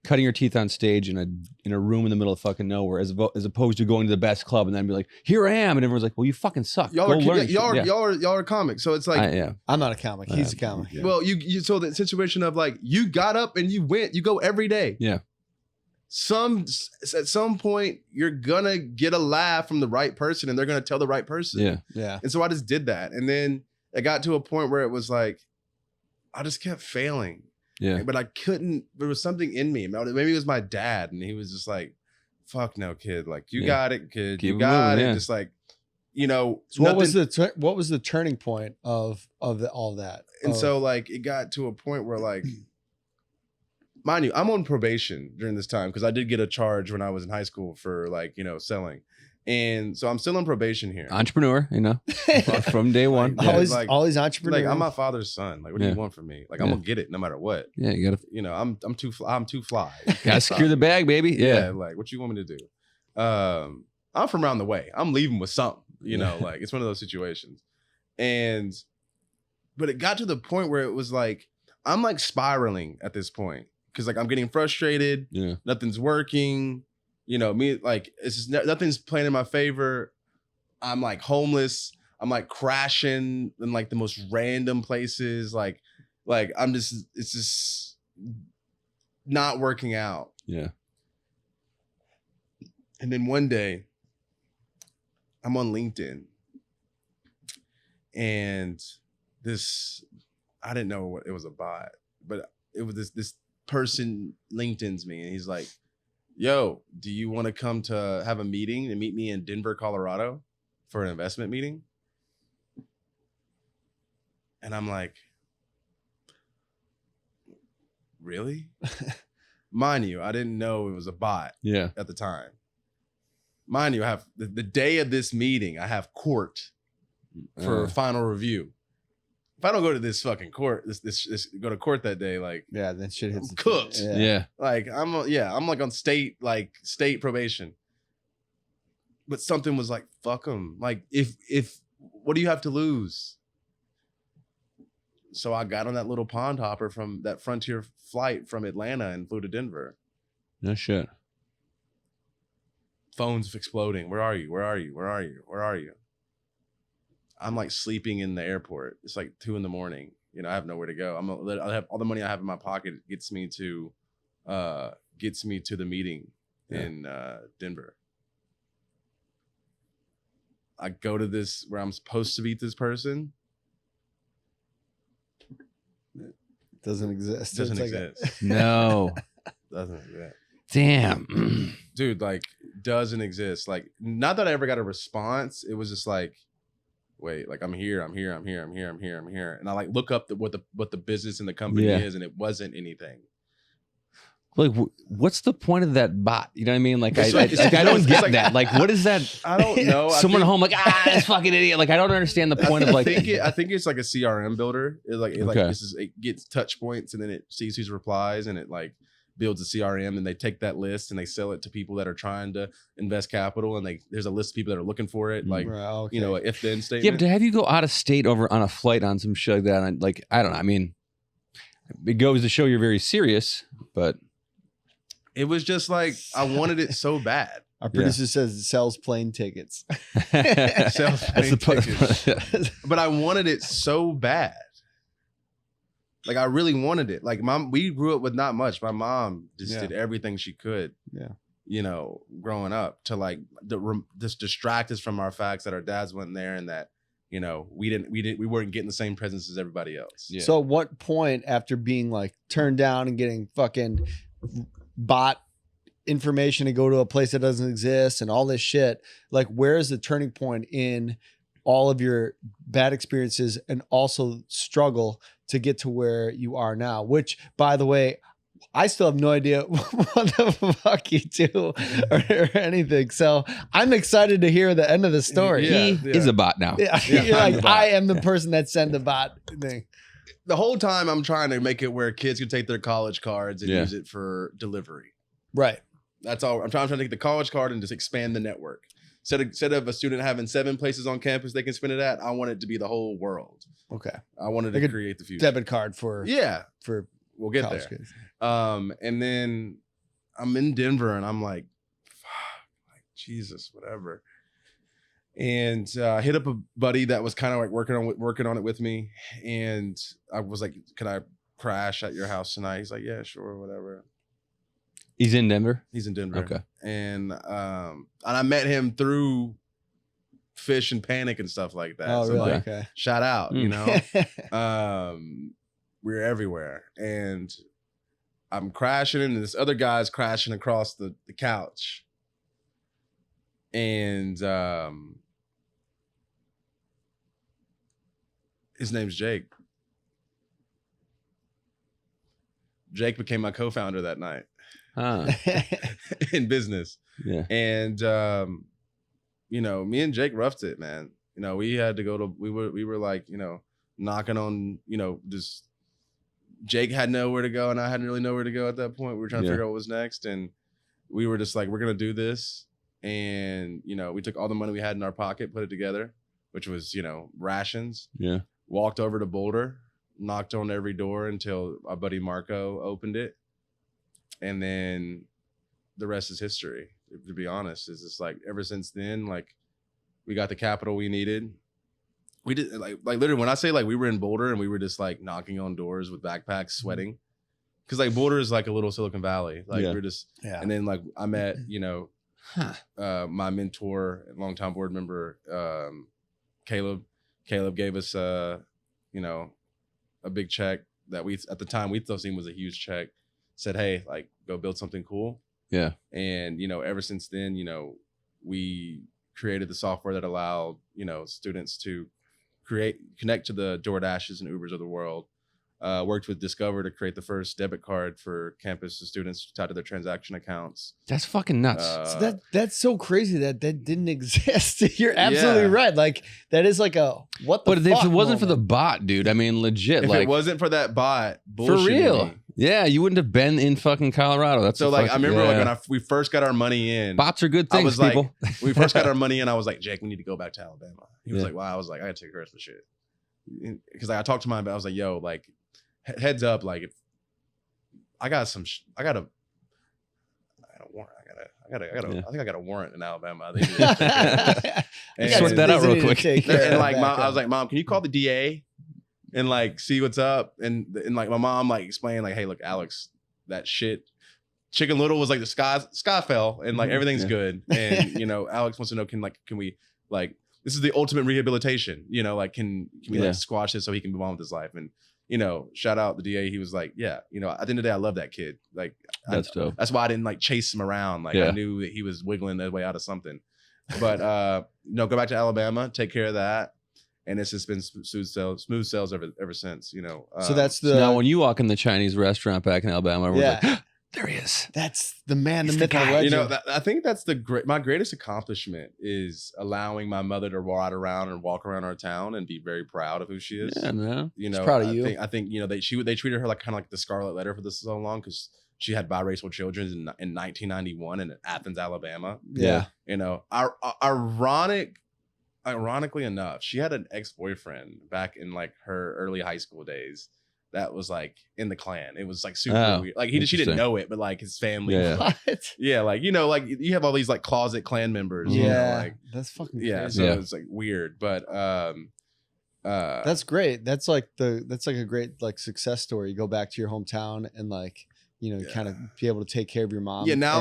cutting your teeth on stage in a room in the middle of fucking nowhere, as opposed to going to the best club and then be like, here I am, and everyone's like, well, you fucking suck. Y'all are comics, so it's like I'm not a comic. He's a comic. Yeah. Well, you so the situation of like you got up and you go every day. Yeah. At some point you're gonna get a laugh from the right person, and they're gonna tell the right person. Yeah. Yeah. And so I just did that, and then it got to a point where it was like I just kept failing. Yeah. But I couldn't, there was something in me. Maybe it was my dad, and he was just like, fuck no, kid. Like, you got it, kid. Keep you got moving, it. yeah. Just like, So what was the turning point of all that? And so like it got to a point where like, mind you, I'm on probation during this time because I did get a charge when I was in high school for like, selling. And so I'm still on probation here. Entrepreneur, from day one. Always entrepreneur. Like I'm my father's son. Like, what do you want from me? Like, I'm gonna get it no matter what. Yeah, you gotta. I'm too fly. Gotta secure the bag, baby. Yeah. Like, what you want me to do? I'm from around the way. I'm leaving with something. Like it's one of those situations. But it got to the point where it was like I'm like spiraling at this point because like I'm getting frustrated. Yeah. Nothing's working. me, like, it's just nothing's playing in my favor. I'm like homeless. I'm like crashing in like the most random places. Like it's just not working out. Yeah. And then one day I'm on LinkedIn and I didn't know it was a bot, but it was this person LinkedIn's me and he's like, yo, do you want to come to have a meeting and meet me in Denver, Colorado for an investment meeting? And I'm like, really? Mind you, I didn't know it was a bot at the time. Mind you, I have the day of this meeting, I have court for final review. If I don't go to this fucking court, this go to court that day, like then shit hits cooked. Yeah. Like I'm like on state probation. But something was like, fuck them. Like if what do you have to lose? So I got on that little pond hopper from that Frontier flight from Atlanta and flew to Denver. No shit. Phones exploding. Where are you? Where are you? Where are you? Where are you? I'm like sleeping in the airport. It's like 2 a.m. I have nowhere to go. I have all the money I have in my pocket gets me to the meeting in Denver. I go to this where I'm supposed to meet this person. It doesn't exist. Doesn't exist. No. Doesn't exist. Damn. Dude, like, doesn't exist. Like, not that I ever got a response. It was just like, wait, like I'm here. And I like look up what the business and the company is, and it wasn't anything. Like, what's the point of that bot? You know what I mean? Like, I don't get that. Like, what is that? I don't know. Someone home like, this fucking idiot. Like, I don't understand the point of like. I think it's like a CRM builder. It gets touch points and then it sees who's replies and it like builds a CRM and they take that list and they sell it to people that are trying to invest capital and there's a list of people that are looking for it. Like, if then statement. Yeah, but to have you go out of state over on a flight on some shit like that, and like, I don't know. I mean, it goes to show you're very serious, but. It was just like, I wanted it so bad. Our producer says it sells plane tickets. Sells plane tickets. But I wanted it so bad. Like, I really wanted it. Like, we grew up with not much. My mom just did everything she could. Yeah. Growing up to like just distract us from our facts that our dads went there and that, we weren't getting the same presents as everybody else. Yeah. So at what point after being like turned down and getting fucking bot information to go to a place that doesn't exist and all this shit, like where is the turning point in all of your bad experiences and also struggle to get to where you are now? Which, by the way, I still have no idea what the fuck you do or anything. So I'm excited to hear the end of the story. He is a bot now. You're like, I am the person that sent the bot thing. The whole time I'm trying to make it where kids can take their college cards and use it for delivery. Right. That's all. I'm trying to take the college card and just expand the network. Instead of a student having 7 places on campus they can spend it at, I want it to be the whole world. Okay. I wanted to create the future. Debit card for we'll get there. Kids. And then I'm in Denver and I'm like, fuck, like Jesus, whatever. And I hit up a buddy that was kind of like working on it with me. And I was like, can I crash at your house tonight? He's like, yeah, sure, whatever. He's in Denver? He's in Denver. Okay. And I met him through Fish and Panic and stuff like that. Oh, so really? Like, okay. Shout out, we're everywhere. And I'm crashing and this other guy's crashing across the couch. And his name's Jake. Jake became my co-founder that night. In business. Yeah. And me and Jake roughed it, man. We had to go to we were like, knocking on, just Jake had nowhere to go and I hadn't really nowhere to go at that point. We were trying to figure out what was next. And we were just like, we're gonna do this. And we took all the money we had in our pocket, put it together, which was, rations. Yeah. Walked over to Boulder, knocked on every door until our buddy Marco opened it. And then the rest is history. to be honest. Is just like ever since then, like we got the capital we needed. We did like literally when I say like we were in Boulder and we were just like knocking on doors with backpacks, sweating. Cause like Boulder is like a little Silicon Valley. Like we're just, and then like I met, you know, my mentor, longtime board member, Caleb. Caleb gave us, you know, a big check that we at the time we thought was a huge check. Said, hey, like go build something cool. Yeah. And you know, ever since then, you know, we created the software that allowed, you know, students to connect to the DoorDashes and Ubers of the world. Worked with Discover to create the first debit card for campus students tied to their transaction accounts. That's fucking nuts. So that's so crazy that didn't exist. You're absolutely right. Like that is like a what the fuck if it wasn't moment. for the bot, dude, I mean, legit. If like, it wasn't for that bot, for real. Me. Yeah, you wouldn't have been in fucking Colorado. That's so like I remember like when we first got our money in. Bots are good things, I was people. Like, we first got our money in. I was like, Jake, we need to go back to Alabama. He was like, wow. I was like, I gotta take care of this shit. Because like, I talked to him, I was like, yo, like. Heads up, like if I got a warrant. I think I got a warrant in Alabama. I think sort that out real quick. And like, I was like, Mom, can you call the DA and like see what's up? And like my mom like explained like, hey, look, Alex, that shit, Chicken Little was like the sky fell and like everything's good. And you know, Alex wants to know can we like this is the ultimate rehabilitation. You know, like can we like squash this so he can move on with his life? And you know, shout out the DA. He was like, yeah, you know, at the end of the day, I love that kid. Like, that's dope. That's why I didn't like chase him around. Like, I knew that he was wiggling his way out of something. But, no, go back to Alabama, take care of that. And it's just been smooth sales ever since, you know. So that's so now when you walk in the Chinese restaurant back in Alabama, everyone's like, there he is. That's the man, the myth, the legend. You know, I think that's my greatest accomplishment is allowing my mother to ride around and walk around our town and be very proud of who she is. Yeah, man. You know, proud of you. I think you know they treated her like kind of like the Scarlet Letter for this so long because she had biracial children in 1991 in Athens, Alabama. Yeah. You know, ironically enough, she had an ex-boyfriend back in like her early high school days. That was like in the Klein. It was like super weird. Like she didn't know it, but like his family. Yeah. Yeah, like you know, like you have all these like closet Klan members. Yeah, you know, like that's fucking crazy. Yeah, so it's like weird, but that's great. That's like a great like success story. You go back to your hometown and like you know kind of be able to take care of your mom. Yeah, now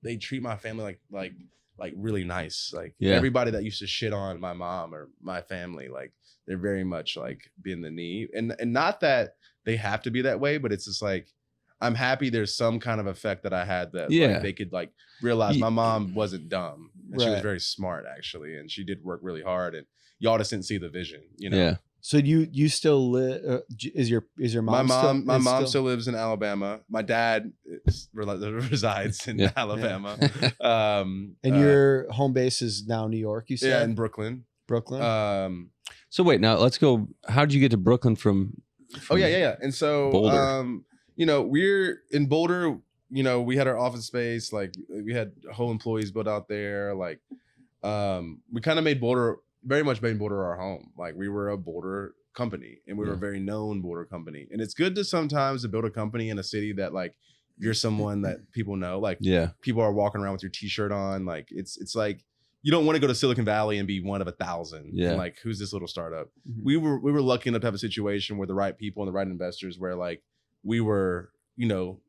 they treat my family like really nice. Like everybody that used to shit on my mom or my family, like. They're very much like being the knee and not that they have to be that way, but it's just like, I'm happy there's some kind of effect that I had that like, they could like realize my mom wasn't dumb and she was very smart actually. And she did work really hard and y'all just didn't see the vision, you know? Yeah. So you still live, is your mom my mom still lives in Alabama. My dad resides in Alabama. And your home base is now New York, you said? Yeah, in Brooklyn. So wait, now let's go. How did you get to Brooklyn from yeah. And so, Boulder? You know, we're in Boulder, you know, we had our office space, like we had whole employees built out there. Like, we kind of made Boulder our home. Like we were a Boulder company and we were a very known Boulder company. And it's good to sometimes to build a company in a city that like, you're someone that people know, like people are walking around with your t-shirt on. Like it's like, you don't want to go to Silicon Valley and be one of 1,000. Yeah. And like, who's this little startup? Mm-hmm. We were lucky enough to have a situation where the right people and the right investors where like we were, you know,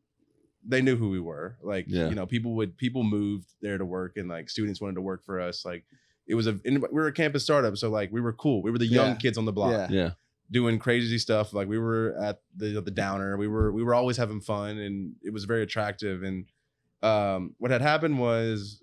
they knew who we were. Like, you know, people moved there to work and like students wanted to work for us. Like we were a campus startup. So like we were cool. We were the young kids on the block. Yeah. Doing crazy stuff. Like we were at the downer. We were always having fun and it was very attractive. And what had happened was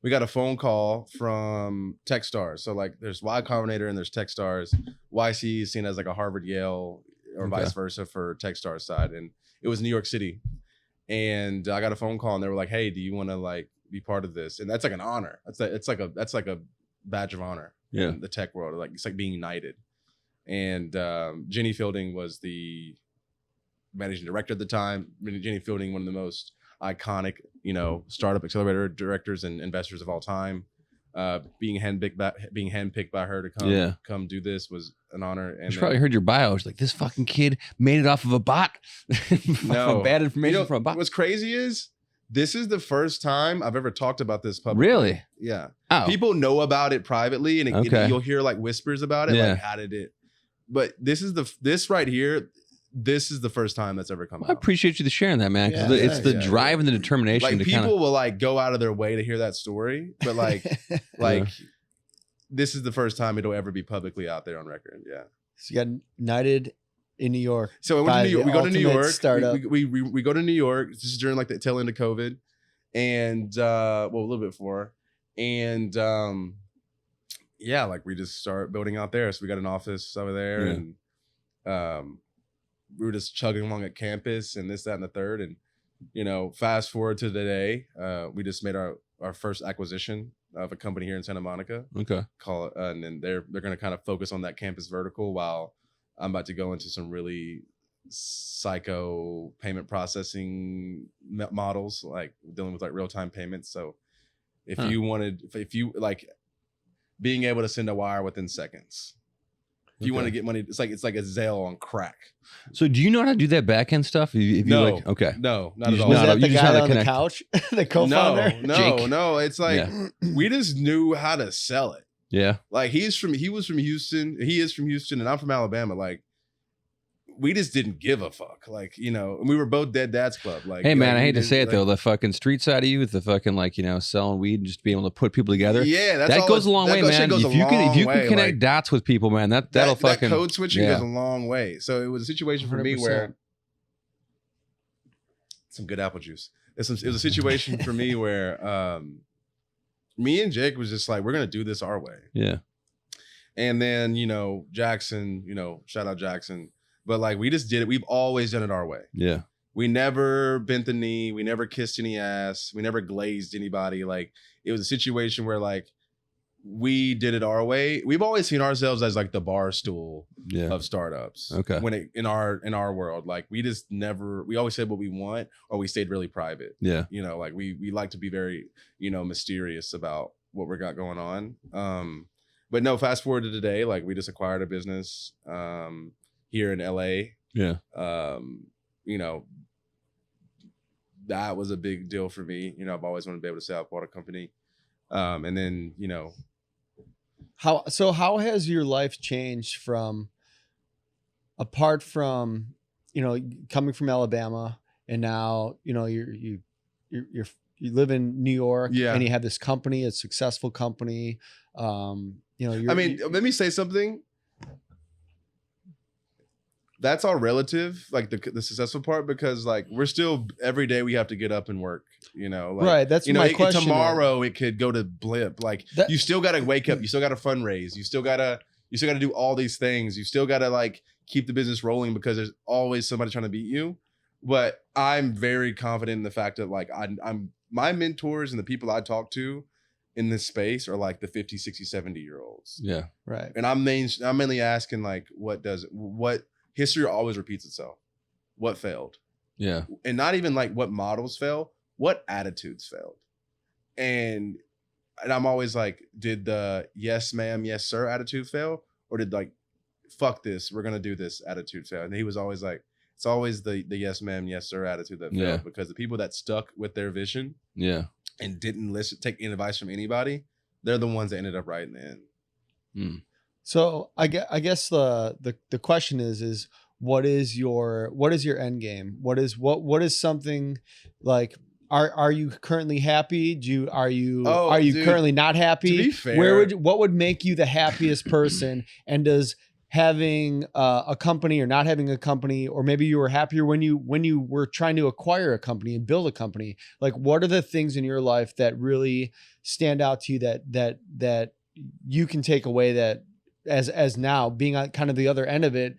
we got a phone call from Techstars. So like there's Y Combinator and there's Techstars. YC is seen as like a Harvard, Yale, or vice versa for Techstars side. And it was New York City. And I got a phone call and they were like, hey, do you want to like be part of this? And that's like an honor. That's like a badge of honor in the tech world. Like it's like being knighted. And Jenny Fielding was the managing director at the time. Jenny Fielding, one of the most iconic, you know, startup accelerator directors and investors of all time. being handpicked by her to come do this was an honor. And you probably heard your bio. It's like, this fucking kid made it off of a bot. No, from bad information from a bot. What's crazy is this is the first time I've ever talked about this publicly. Really? Yeah. Oh. People know about it privately, and you'll hear like whispers about it. Yeah. Like, how did it? But this right here. This is the first time that's ever come out. I appreciate you sharing that, man. Because it's the drive and the determination. Like, people will like go out of their way to hear that story, but like this is the first time it'll ever be publicly out there on record. Yeah. So you got knighted in New York. So we went to New York. We go to New York. Startup. We go to New York. This is during like the tail end of COVID, and a little bit before, and like we just start building out there. So we got an office over there, and we were just chugging along at campus and this, that, and the third. And, fast forward to today, we just made our first acquisition of a company here in Santa Monica. Okay. And then they're going to kind of focus on that campus vertical while I'm about to go into some really psycho payment processing models, like dealing with like real-time payments. So if you like being able to send a wire within seconds, if you want to get money, it's like a Zelle on crack. So do you know how to do that back end stuff? If no. You okay. No, not at all. Was that the guy on the couch? The co-founder? No. It's like we just knew how to sell it. Yeah. Like he was from Houston. He is from Houston, and I'm from Alabama. Like, we just didn't give a fuck. Like, and we were both Dead Dads Club. Like, hey man, I hate to say it though, the fucking street side of you with the fucking selling weed and just being able to put people together. Yeah, that goes a long way, man. If you can connect dots with people, man, that'll fucking code switching goes a long way. So it was a situation for 100%. Me where some good apple juice. It was a situation for me where me and Jake was just like, we're gonna do this our way. Yeah. And then Jackson, shout out Jackson. But like, we just did it. We've always done it our way. Yeah. We never bent the knee. We never kissed any ass. We never glazed anybody. Like, it was a situation where like we did it our way. We've always seen ourselves as like the bar stool of startups. Okay. In our world, like we always said what we want, or we stayed really private. Yeah. Like we like to be very, mysterious about what we got going on. But no, fast forward to today, like we just acquired a business here in LA. Yeah. That was a big deal for me. I've always wanted to be able to say I bought a company. And then, how has your life changed from, apart from, coming from Alabama, and now, you live in New York, and you have this company, a successful company. Let me say something. That's all relative, like the successful part, because like we're still every day we have to get up and work, right. That's my question. Tomorrow it could go to blip. Like you still got to wake up. You still got to fundraise. You still got to do all these things. You still got to like keep the business rolling because there's always somebody trying to beat you. But I'm very confident in the fact that like I'm my mentors and the people I talk to in this space are like the 50, 60, 70 year olds. Yeah. Right. And I'm mainly asking like, what history always repeats itself. What failed? Yeah. And not even like what models fail, what attitudes failed. And I'm always like, did the yes ma'am, yes sir attitude fail? Or did like, fuck this, we're gonna do this attitude fail? And he was always like, it's always the yes ma'am, yes sir attitude that failed. Because the people that stuck with their vision and didn't take any advice from anybody, they're the ones that ended up right in the end. Mm. So I guess the question is what is your end game? What is something like, are you currently happy? Are you currently not happy? To be fair, what would make you the happiest person? And does having a company or not having a company, or maybe you were happier when you were trying to acquire a company and build a company, like what are the things in your life that really stand out to you that you can take away, that as now being on kind of the other end of it,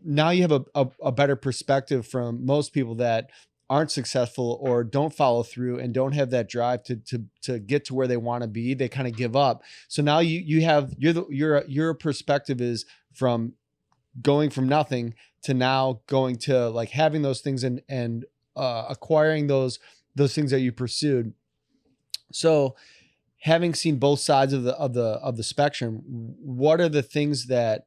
now you have a better perspective from most people that aren't successful or don't follow through and don't have that drive to get to where they want to be. They kind of give up. So now your perspective is from going from nothing to now going to like having those things and acquiring those things that you pursued. So having seen both sides of the spectrum, what are the things that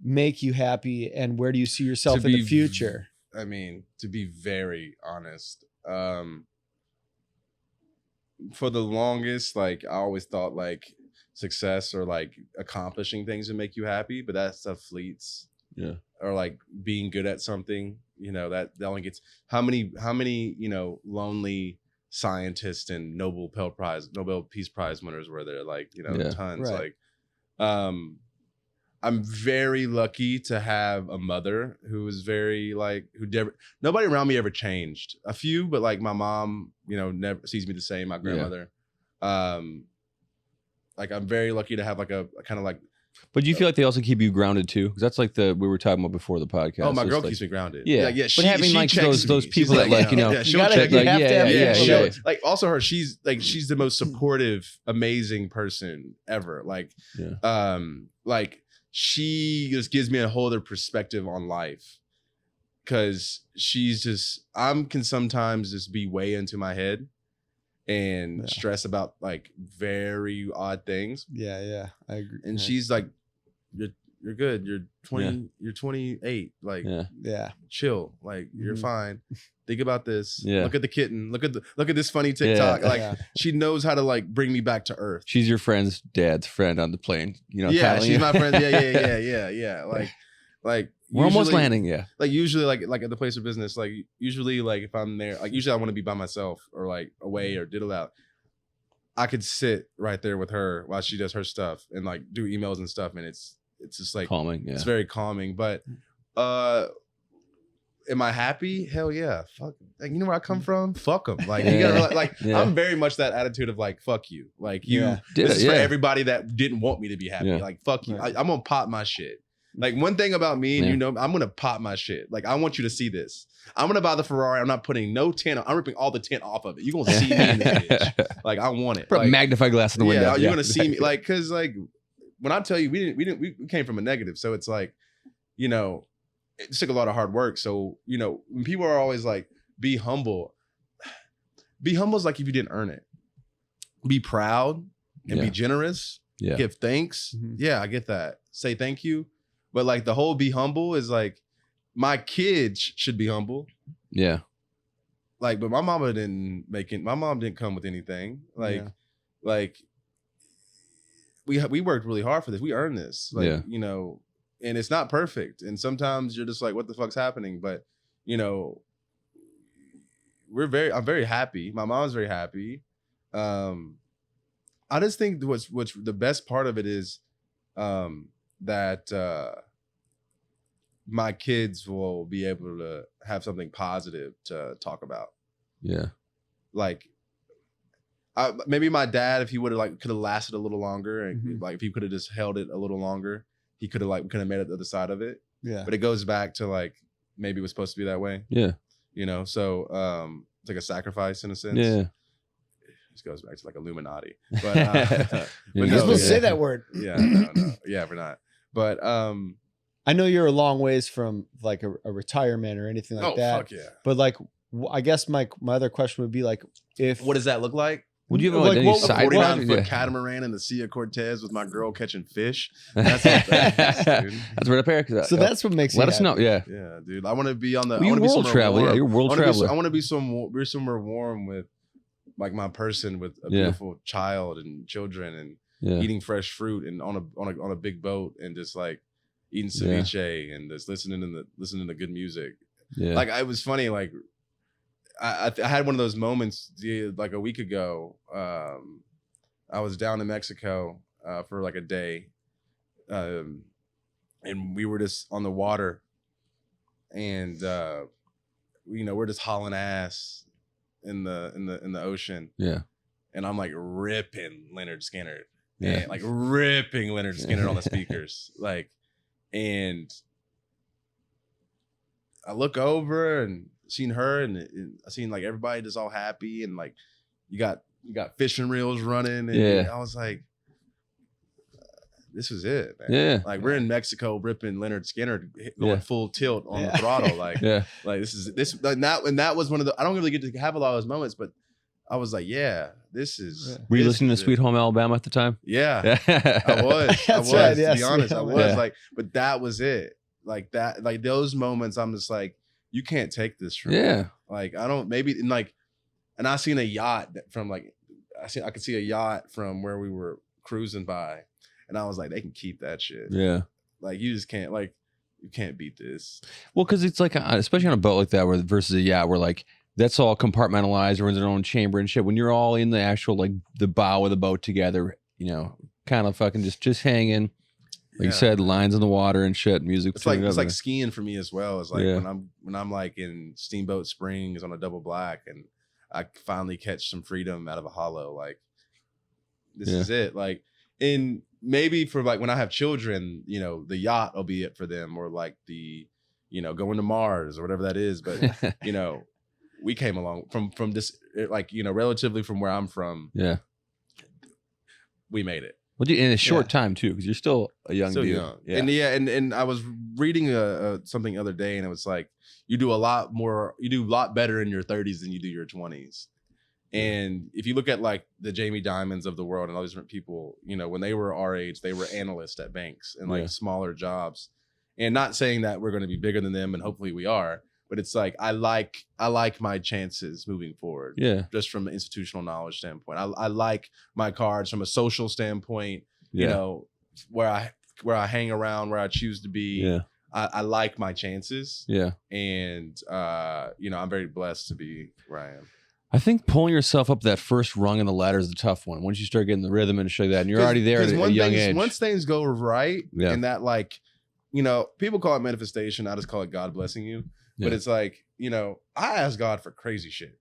make you happy, and where do you see yourself in the future? I mean, to be very honest, for the longest, like I always thought like success or like accomplishing things would make you happy, but that stuff fleets. Yeah. Or like being good at something, that only gets how many, lonely scientists and Nobel Peace Prize winners were there? Like, tons. Right. Like, I'm very lucky to have a mother who was very like, nobody around me ever changed. A few, but like my mom, never sees me the same. My grandmother, like I'm very lucky to have like a kind of like. But do you feel like they also keep you grounded too? Because that's like we were talking about before the podcast. Oh, my girl keeps me grounded. Yeah, yeah. But having like those people that like, she'll check. Yeah. Like also her, she's the most supportive, amazing person ever. Like, like she just gives me a whole other perspective on life. Cause can sometimes just be way into my head and stress about like very odd things. Yeah, I agree. And she's like, "You're good. You're 20. You're 28. Like, chill. Like, you're fine. Think about this. Look at the kitten. Look at this funny TikTok. Like, she knows how to like bring me back to earth. She's your friend's dad's friend on the plane. Yeah, she's my friend. Yeah. Like. We're almost landing, Like usually, like at the place of business, like usually, like if I'm there, like usually I want to be by myself or like away or diddle out. I could sit right there with her while she does her stuff and like do emails and stuff, and it's just like calming. Yeah, it's very calming. But am I happy? Hell yeah, fuck. Like, you know where I come from? Fuck them. Like you gotta realize, like I'm very much that attitude of like fuck you. Like this is for everybody that didn't want me to be happy. Yeah. Like fuck you. I'm gonna pop my shit. Like one thing about me, and I'm going to pop my shit. Like I want you to see this. I'm going to buy the Ferrari. I'm not putting no tint on. I'm ripping all the tint off of it. You're going to see me in this bitch. Like I want it. Put a magnifying glass in the window. Yeah, you're going to see me. Like, cause like when I tell you, we came from a negative. So it's like, it took a lot of hard work. So, when people are always like, be humble is like if you didn't earn it. Be proud and be generous. Yeah. Give thanks. Mm-hmm. Yeah, I get that. Say thank you. But like the whole be humble is like my kids should be humble. Yeah. Like, but my mom didn't come with anything. Like we worked really hard for this. We earned this. Like, and it's not perfect. And sometimes you're just like, what the fuck's happening? But I'm very happy. My mom's very happy. I just think what's the best part of it is that my kids will be able to have something positive to talk about. Yeah. Like maybe my dad, if he would have could have lasted a little longer and like if he could have just held it a little longer, he could have made it the other side of it. Yeah. But it goes back to like maybe it was supposed to be that way. Yeah. So it's like a sacrifice in a sense. Yeah. This goes back to like Illuminati. But you're supposed to say that word. Yeah, no. Yeah, we're not. But I know you're a long ways from like a retirement or anything like that. Fuck yeah. But like, I guess my other question would be like, what does that look like? Would you have like any side 49-foot catamaran in the Sea of Cortez with my girl catching fish? That's what that is, dude. That's where the parakeet. So that's what makes. Let us know. Yeah. Yeah, dude. I want to be on the. You're world traveler. Yeah, you're world traveler. I want to be somewhere warm with like my person with a beautiful child and children and eating fresh fruit and on a big boat and just like eating ceviche and just listening to good music. Yeah. Like it was funny. Like I had one of those moments like a week ago. I was down in Mexico for like a day, and we were just on the water, and we're just hauling ass in the ocean. Yeah. And I'm like ripping Leonard Skinner. Yeah. Like ripping Leonard Skinner on the speakers. Like, and I look over and seen her and I seen like everybody just all happy and like you got fishing reels running and I was like, this is it, man. Yeah. Like we're in Mexico ripping Leonard Skinner going full tilt on the throttle. Like, like this and that was one of the, I don't really get to have a lot of those moments, but I was like, yeah, this is. Were you listening to Sweet Home Alabama at the time? Yeah, I was. That's right, to be honest, I was Yeah. but that was it. Like that, like those moments, I'm just like, you can't take this from me. Yeah. Like I don't, maybe, and I seen a yacht from like, I could see a yacht from where we were cruising by, and I was like, they can keep that shit. Yeah. Like you just can't, like, you can't beat this. Well, because it's like, especially on a boat like that, where versus a yacht, where like that's all compartmentalized, everyone's in their own chamber and shit. When you're all in the actual like the bow of the boat together, you know, kind of fucking just hanging, like you said, lines in the water and shit, music. It's like skiing for me as well. It's like when I'm like in Steamboat Springs on a double black, and I finally catch some freedom out of a hollow. Like this is it. Like, and maybe for like when I have children, you know, the yacht will be it for them, or like the, you know, going to Mars or whatever that is. But you know, we came along from this, like, you know, relatively from where I'm from. Yeah, we made it. Well, in a short time too, because you're still a young dude. Young. Yeah, and I was reading something the other day, and it was like you do a lot better in your 30s than you do your 20s. And if you look at like the Jamie Dimons of the world and all these different people, you know, when they were our age, they were analysts at banks and like smaller jobs. And not saying that we're going to be bigger than them, and hopefully we are, but it's like I like my chances moving forward. Yeah, just from an institutional knowledge standpoint, I like my cards from a social standpoint. You know, where I hang around, where I choose to be. Yeah, I like my chances. Yeah, and you know, I'm very blessed to be where I am. I think pulling yourself up that first rung in the ladder is the tough one. Once you start getting the rhythm and shit like that, and you're already there at a young age. Once things go right, and that, like, you know, people call it manifestation. I just call it God blessing you. Yeah. But it's like, you know, I ask God for crazy shit.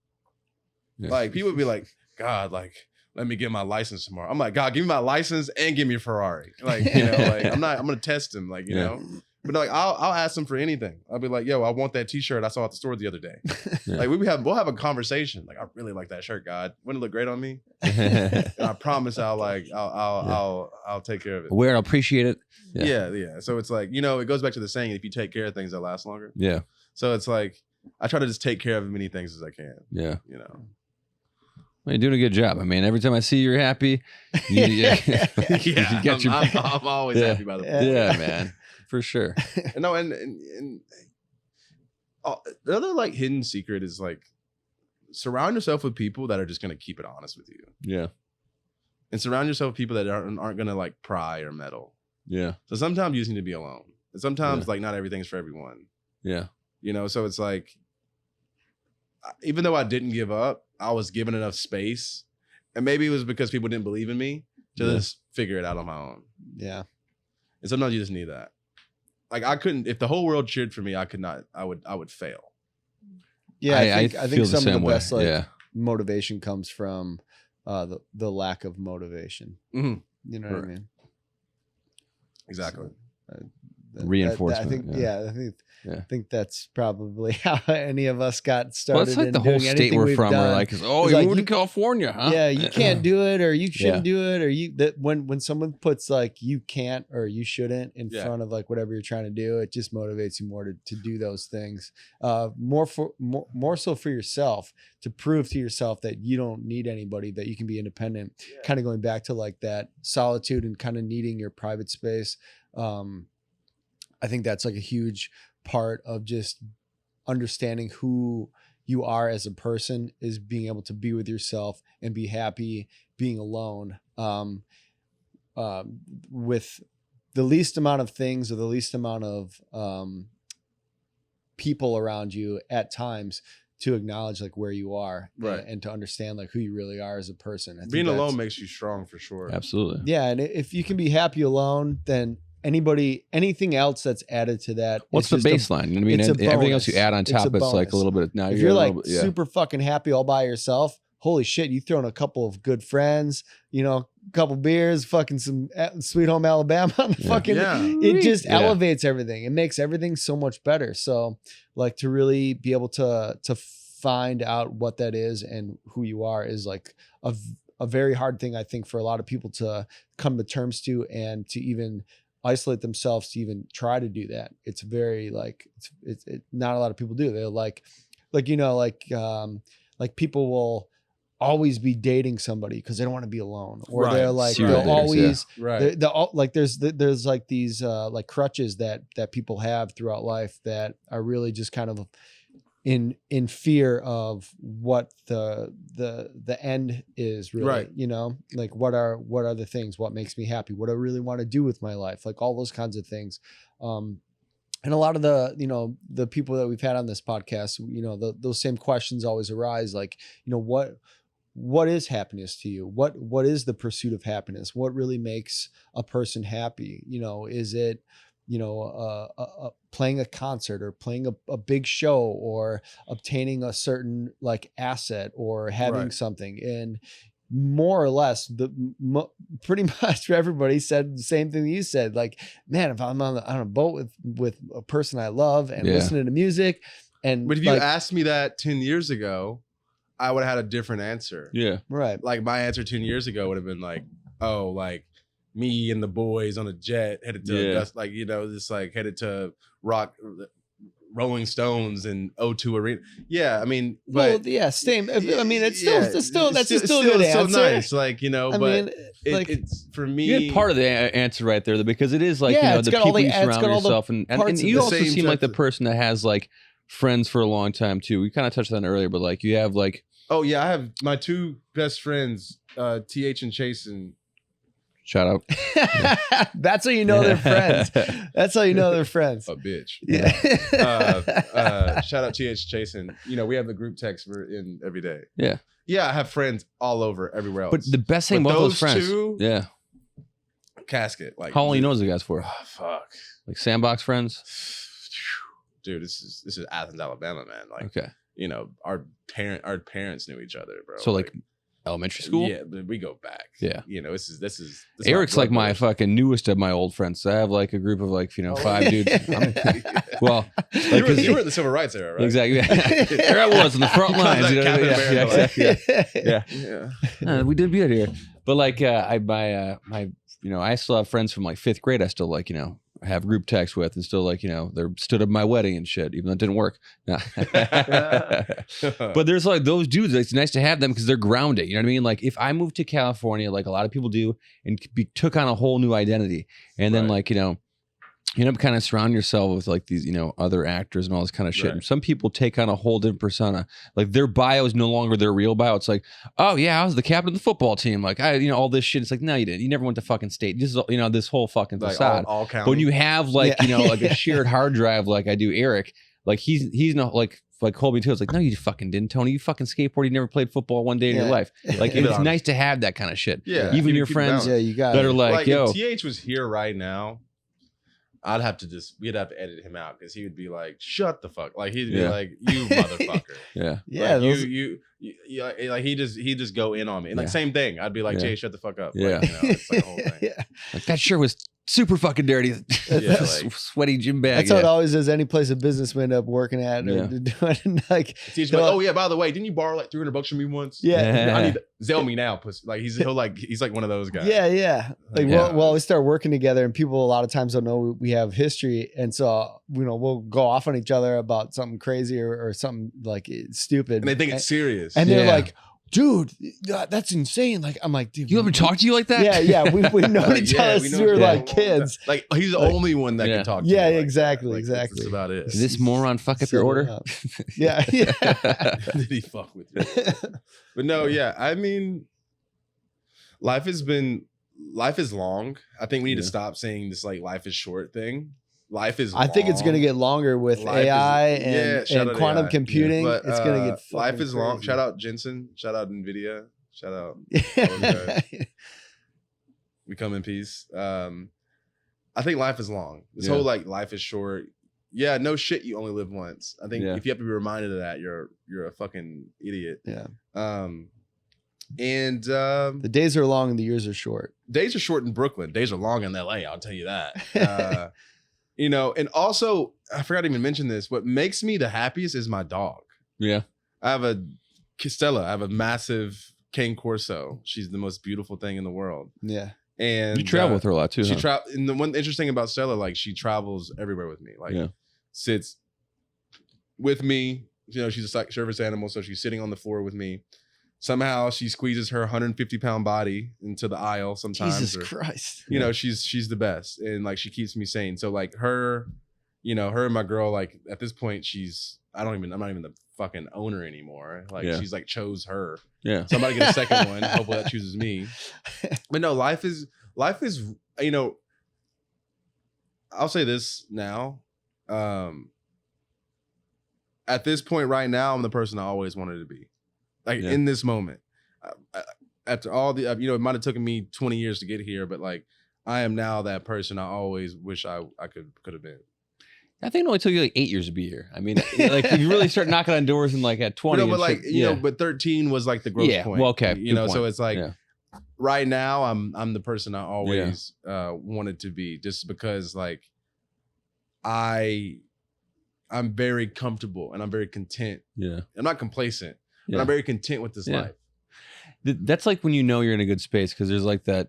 Yeah. Like people would be like, God, like, let me get my license tomorrow. I'm like, God, give me my license and give me a Ferrari. Like, you know, like I'm gonna test him, like, you know. But like I'll ask him for anything. I'll be like, yo, I want that t-shirt I saw at the store the other day. Like we'll have a conversation. Like, I really like that shirt, God. Wouldn't it look great on me? And I promise I'll take care of it. Wear it, I'll appreciate it. Yeah. So it's like, you know, it goes back to the saying, if you take care of things, they'll last longer. Yeah. So it's like I try to just take care of as many things as I can. Yeah. You know. Well, you're doing a good job. I mean, every time I see you're happy, you I'm always happy by the way. Yeah, man. For sure. No, and the other like hidden secret is like surround yourself with people that are just gonna keep it honest with you. Yeah. And surround yourself with people that aren't gonna like pry or meddle. Yeah. So sometimes you just need to be alone. And sometimes like not everything's for everyone. Yeah. You know, so it's like even though I didn't give up, I was given enough space. And maybe it was because people didn't believe in me to just figure it out on my own. Yeah. And sometimes you just need that. Like I couldn't, if the whole world cheered for me, I could not, I would fail. Yeah, I think some of the best like motivation comes from the lack of motivation. Mm-hmm. You know what I mean? Exactly. So, reinforcement. I think that's probably how any of us got started. Well, it's like the whole state we're from. We're like, oh, you moved to California, huh? Yeah, you can't do it, or you shouldn't do it, or when someone puts like you can't or you shouldn't in front of like whatever you're trying to do, it just motivates you more to do those things. More so for yourself, to prove to yourself that you don't need anybody, that you can be independent. Yeah. Kind of going back to like that solitude and kind of needing your private space. I think that's like a huge part of just understanding who you are as a person, is being able to be with yourself and be happy being alone, with the least amount of things or the least amount of people around you at times, to acknowledge like where you are, right, and to understand like who you really are as a person. Being alone makes you strong for sure. Absolutely. Yeah. And if you can be happy alone, then anything else that's added to that. What's the baseline? I mean, everything else you add on top, it's like a little bit. Now if you're like super fucking happy all by yourself, holy shit, you throw in a couple of good friends, you know, a couple beers, fucking some Sweet Home Alabama, it just elevates everything. It makes everything so much better. So like to really be able to find out what that is and who you are is like a very hard thing, I think, for a lot of people to come to terms to, and to even isolate themselves to even try to do that. It's very like, it's not a lot of people do. They're like people will always be dating somebody because they don't want to be alone, or Right. they're like Serial they'll daters, always Right. like there's like these like crutches that people have throughout life that are really just kind of in fear of what the end is really, Right. you know, like what are the things, what makes me happy, what I really want to do with my life, like all those kinds of things. And a lot of the, you know, the people that we've had on this podcast, you know, those same questions always arise, like, you know, what is happiness to you? What is the pursuit of happiness? What really makes a person happy? You know, is it, you know, playing a concert, or playing a big show, or obtaining a certain like asset, or having something? And more or less, pretty much everybody said the same thing you said. Like, man, if I'm on a boat with a person I love and listening to music, and but if you asked me that 10 years ago, I would have had a different answer. Yeah. Right. Like my answer 10 years ago would have been like, oh, like me and the boys on a jet headed to like, you know, just like headed to Rolling Stones and O2 Arena. Yeah, I mean, but same. I mean, it's still that's still a good answer. Nice, like, you know. I but mean, it's for me. You had part of the answer right there, because it is like, you know, the people you surround yourself, and you also seem like the person that has like friends for a long time too. We kind of touched on it earlier, but like you have like. Oh yeah, I have my two best friends, TH and Chase, and shout out. That's how you know they're friends. That's how you know they're friends. A bitch. Yeah. Shout out TH Chase, and you know, we have the group text we're in every day. Yeah. Yeah, I have friends all over everywhere else. But the best thing about those friends, yeah. Casket. Like, how long you know those guys for? Oh, fuck. Like sandbox friends? Dude, this is Athens, Alabama, man. Like, okay. You know, our parents knew each other, bro. So like elementary school? Yeah, we go back. Yeah. You know, this is Eric's like my fucking newest of my old friends. So I have like a group of like, you know, 5 dudes. Well, like, you were in the civil rights era, right? Exactly. There I was in the front lines. You know, yeah. We did good here. But like my you know, I still have friends from like 5th grade. I still like, you know, have group text with, and still like, you know, they're stood at my wedding and shit, even though it didn't work. No. But there's like those dudes, it's nice to have them because they're grounded. You know what I mean? Like if I moved to California, like a lot of people do, and took on a whole new identity, and then like, you know, you end up kind of surrounding yourself with like these, you know, other actors and all this kind of shit. Right. And some people take on a whole different persona. Like their bio is no longer their real bio. It's like, oh yeah, I was the captain of the football team. Like you know, all this shit. It's like, no, you didn't. You never went to fucking state. This is, you know, this whole fucking facade. All but when you have like, you know, like a shared hard drive, like I do Eric, like he's not like Colby too. It's like, no, you fucking didn't, Tony. You fucking skateboarded. You never played football one day in your life. Like it's nice to have that kind of shit. Yeah. Even your friends you got that are like, yo. If TH was here right now, we'd have to edit him out because he would be like, shut the fuck. Like he'd be like, you motherfucker. Yeah. Like, you like he just go in on me. And like same thing. I'd be like, Jay, shut the fuck up. Yeah. Like, you know, it's like a whole thing. Like that shirt was super fucking dirty. Like, sweaty gym bag. That's how it always is. Any place a business we end up working at or doing, like, like, oh yeah, by the way, didn't you borrow like $300 from me once? Yeah. I need to Zell me now, pussy. Like he's like one of those guys. Yeah. Like we'll start working together, and people a lot of times don't know we have history, and so you know we'll go off on each other about something crazy or something like stupid, and they think it's serious, and they're like, dude, that's insane. Like, I'm like, dude, you ever talk to you like that? Yeah. We've known each other since we were like kids. Like, he's the only one that can talk to you. Yeah, like exactly. That's about it. Did this moron fuck up your order? Yeah. Did he fuck with you? But no, yeah. I mean, life is long. I think we need to stop saying this like life is short thing. Life is long. I think it's going to get longer with AI and quantum computing. But, it's going to get life is long. Crazy. Shout out Jensen. Shout out NVIDIA. Shout out. We come in peace. I think life is long. This whole like life is short. Yeah, no shit. You only live once. I think if you have to be reminded of that, you're a fucking idiot. Yeah. And the days are long and the years are short. Days are short in Brooklyn. Days are long in LA. I'll tell you that. You know, and also I forgot to even mention this. What makes me the happiest is my dog. Yeah. I have a Stella. I have a massive Cane Corso. She's the most beautiful thing in the world. Yeah. And you travel with her a lot too. And the one interesting about Stella, like she travels everywhere with me. Like sits with me. You know, she's a service animal, so she's sitting on the floor with me. Somehow she squeezes her 150-pound body into the aisle sometimes. Jesus Christ. You know, she's the best. And like, she keeps me sane. So like her, you know, her and my girl, like at this point, I'm not even the fucking owner anymore. Like she's like chose her. Yeah. So I'm about to get a second one. Hopefully that chooses me. But no, life is, you know, I'll say this now. At this point right now, I'm the person I always wanted to be. Like in this moment, after all the, you know, it might have taken me 20 years to get here, but like I am now that person I always wish I could have been. I think it only took you like 8 years to be here. I mean, like you really start knocking on doors and like at 20. No, but like, you know, but 13 was like the growth point. Well, okay. You know, so it's like right now I'm the person I always wanted to be, just because like I'm very comfortable and I'm very content. Yeah. I'm not complacent. But I'm very content with this life. That's like when you know you're in a good space, because there's like that.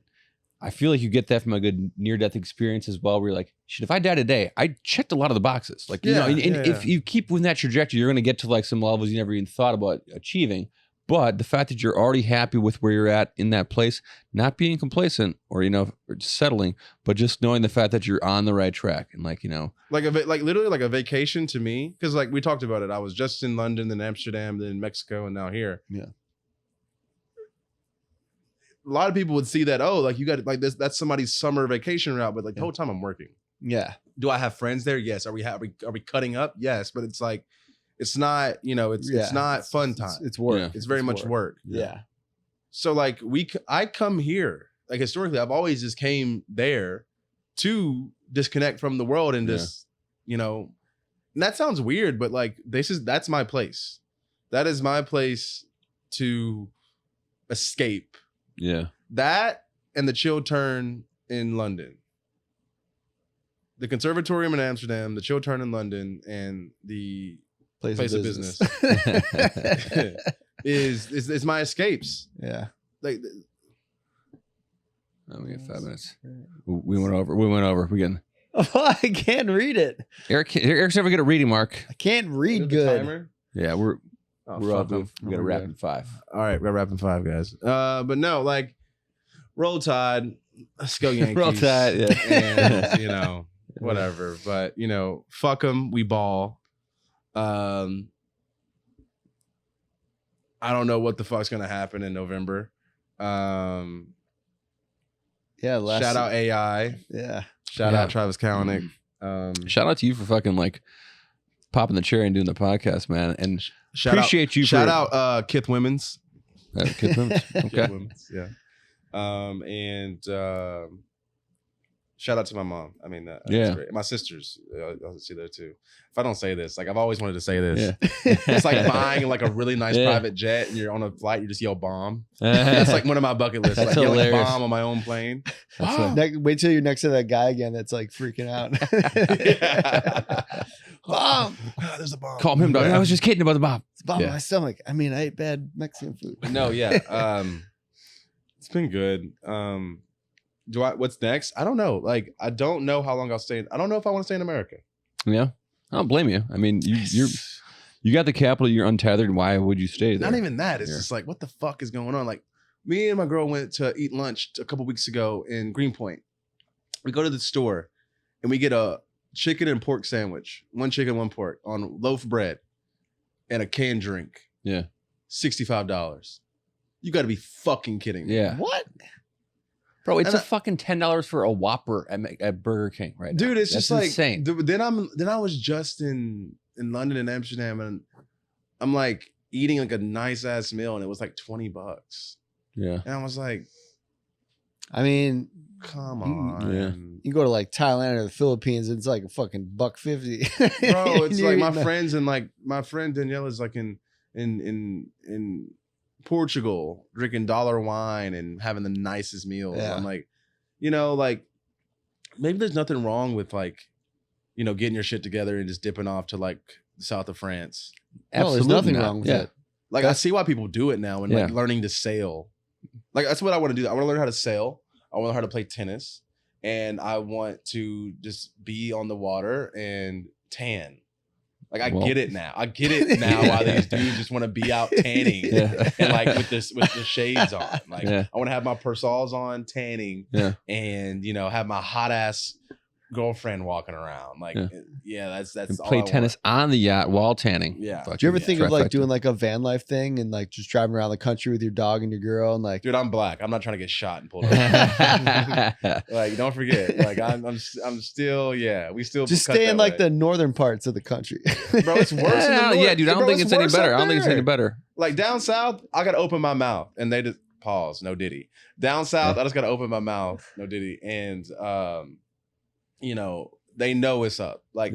I feel like you get that from a good near-death experience as well, where you're like, shit, if I die today, I checked a lot of the boxes. Like, you know, and if you keep with that trajectory, you're going to get to like some levels you never even thought about achieving. But the fact that you're already happy with where you're at in that place, not being complacent or, you know, or just settling, but just knowing the fact that you're on the right track and like, you know, like literally like a vacation to me. Because like we talked about it, I was just in London, then Amsterdam, then Mexico, and now here. Yeah. A lot of people would see that, oh, like you got like this, that's somebody's summer vacation route, but like the whole time I'm working. Yeah. Do I have friends there? Yes. Are we cutting up? Yes. But it's like, it's not, you know, it's not fun time. It's work. Yeah. It's very much work. Yeah. So like I come here, like historically, I've always just came there to disconnect from the world and just, you know, and that sounds weird, but like that's my place. That is my place to escape. Yeah. That and the Chill Turn in London. The Conservatorium in Amsterdam, the Chill Turn in London, and the Place of business. is my escapes. Yeah. Like we got 5 minutes. We went over. We can. Oh, I can't read it. Eric's never good at reading, Mark. I can't read good. Yeah, we're all good. We got a rapid 5. All right, we're rapid 5, guys. But no, like Roll Tide, let's go Yankees. Roll Tide, yeah. And you know, whatever. But you know, fuck them, we ball. I don't know what the fuck's gonna happen in November. Shout out AI. Yeah. Shout out Travis Kalanick. Shout out to you for fucking like popping the cherry and doing the podcast, man. And shout out Kith Women's. Kith Women's. Okay. Kith Women's, yeah. And shout out to my mom. I mean, that's great. My sisters, I'll see there too. If I don't say this, like I've always wanted to say this. Yeah. It's like buying like a really nice private jet and you're on a flight, you just yell bomb. That's like one of my bucket lists. Like yelling bomb on my own plane. Wait till you're next to that guy again that's like freaking out. Bomb. Oh, there's a bomb. Call him, dog. I was just kidding about the bomb. It's a bomb in my stomach. I mean, I ate bad Mexican food. No, yeah. It's been good. What's next? I don't know. Like, I don't know how long I'll stay. I don't know if I want to stay in America. Yeah. I don't blame you. I mean, you got the capital, you're untethered. Why would you stay there? Not even that. It's just like, what the fuck is going on? Like, me and my girl went to eat lunch a couple weeks ago in Greenpoint. We go to the store and we get a chicken and pork sandwich. 1 chicken, 1 pork on loaf bread and a canned drink. Yeah. $65. You got to be fucking kidding me. Yeah. What? Bro, it's a fucking $10 for a Whopper at Burger King right now. Dude, it's That's just like insane. Then I was just in London and Amsterdam and I'm like eating like a nice ass meal and it was like $20. Yeah. And I was like, I mean, come on. Yeah. You go to like Thailand or the Philippines, it's like a fucking $1.50. Bro, it's like my friends and like my friend Danielle is like in Portugal drinking dollar wine and having the nicest meals. Yeah. I'm like, you know, like maybe there's nothing wrong with like, you know, getting your shit together and just dipping off to like the south of France. Absolutely, there's nothing wrong with it. Like I see why people do it now and like learning to sail. Like that's what I want to do. I want to learn how to sail. I want to learn how to play tennis, and I want to just be on the water and tan. Like I get it now. I get it now why these dudes just want to be out tanning and like with the shades on. Like I want to have my Persals on tanning and have my hot ass girlfriend walking around. Like that's and play tennis on the yacht while tanning. Yeah. Do you ever think of like doing like a van life thing and like just driving around the country with your dog and your girl and like dude, I'm black. I'm not trying to get shot and pulled over. Like don't forget. Like I'm still we still just stay in like the northern parts of the country. Bro, it's worse in the north. Yeah, dude, I don't think it's any better. I don't think it's any better. Like down south, I gotta open my mouth and they just pause, no diddy. Down south, I just gotta open my mouth, no diddy. And they know it's up. Like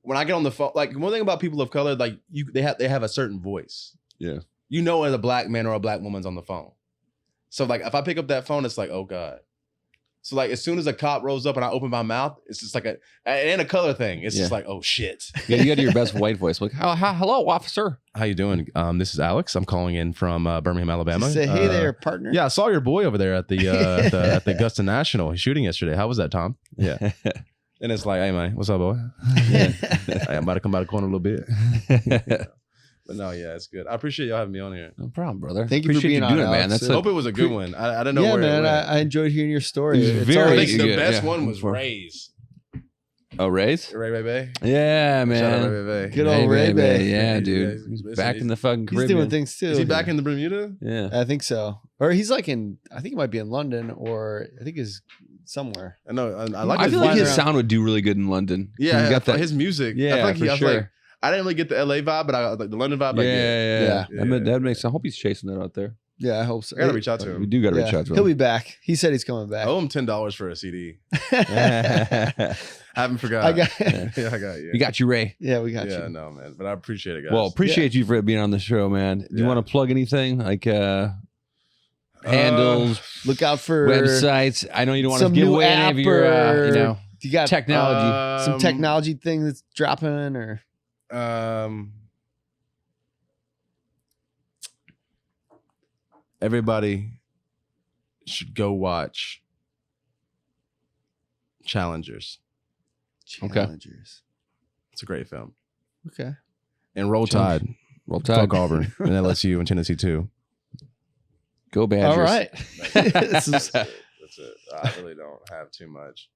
when I get on the phone, like one thing about people of color, like they have a certain voice. Yeah. When a black man or a black woman's on the phone. So like if I pick up that phone, it's like, oh God. So like as soon as a cop rolls up and I open my mouth, it's just like a color thing. It's just like, oh shit. Yeah, you got your best white voice. Like, hello, officer. How you doing? This is Alex. I'm calling in from Birmingham, Alabama. Just say, hey there, partner. Yeah, I saw your boy over there at the at the Augusta National. He's shooting yesterday. How was that, Tom? Yeah. And it's like, hey man, what's up, boy? I'm about to come out of the corner a little bit. But no, it's good. I appreciate y'all having me on here. No problem, brother. Thank you for being on, Alex. Man. I hope it was a good one. I didn't know where man, it went. I enjoyed hearing your story. It's very good. The best one was Ray's. Oh, Ray's? Ray Bay. Yeah, man. Shout out Ray Bay. Good old Ray Bay. Yeah, dude. He's back in the fucking Caribbean. He's doing things too. Is he back in the Bermuda? Yeah. I think so. Or he's like I think he might be in London or I think he's somewhere. I know. I feel like his sound would do really good in London. Yeah, he got that. His music. Yeah, I feel like for sure. I didn't really get the LA vibe, but I like the London vibe. Yeah. That makes sense. I hope he's chasing that out there. Yeah, I hope so. I gotta reach out to him. We do gotta reach out to him. He'll be back. He said he's coming back. I owe him $10 for a CD. I haven't forgot. I got you. We got you, Ray. Yeah, we got you. Yeah, no, man. But I appreciate it, guys. Well, appreciate you for being on the show, man. Do you want to plug anything? Like handles, look out for websites. I know you don't want to give away any of your you got technology. Some technology thing that's dropping or everybody should go watch Challengers. Okay. It's a great film. Okay. And Roll Tide. Fuck Auburn and LSU and Tennessee too. Go Badgers. All right. That's it. I really don't have too much.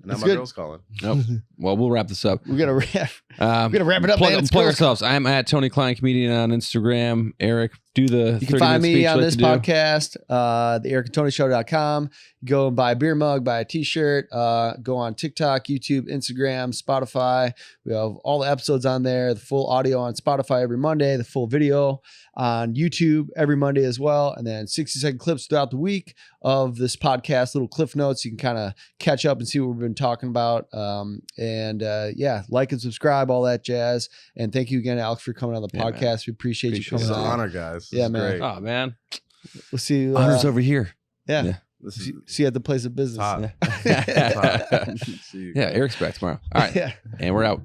Now my girl's calling. Nope. Well, we'll wrap this up. We're gonna wrap it up. Plug ourselves. I'm at Tony Klein Comedian on Instagram. Eric, do the. You can find me on this podcast, theericandtonyshow.com. Go and buy a beer mug, buy a t-shirt. Go on TikTok, YouTube, Instagram, Spotify. We have all the episodes on there. The full audio on Spotify every Monday. The full video on YouTube every Monday as well. And then 60-second clips throughout the week of this podcast, little cliff notes. You can kind of catch up and see what we've been talking about. Like and subscribe, all that jazz. And thank you again, Alex, for coming on the podcast. Man. We appreciate you coming on. It's an honor, guys. Yeah, man. Great. Oh, man. We'll see you. Honor's over here. Yeah. See you at the place of business. Hot. Yeah, Eric's back tomorrow. All right. And we're out.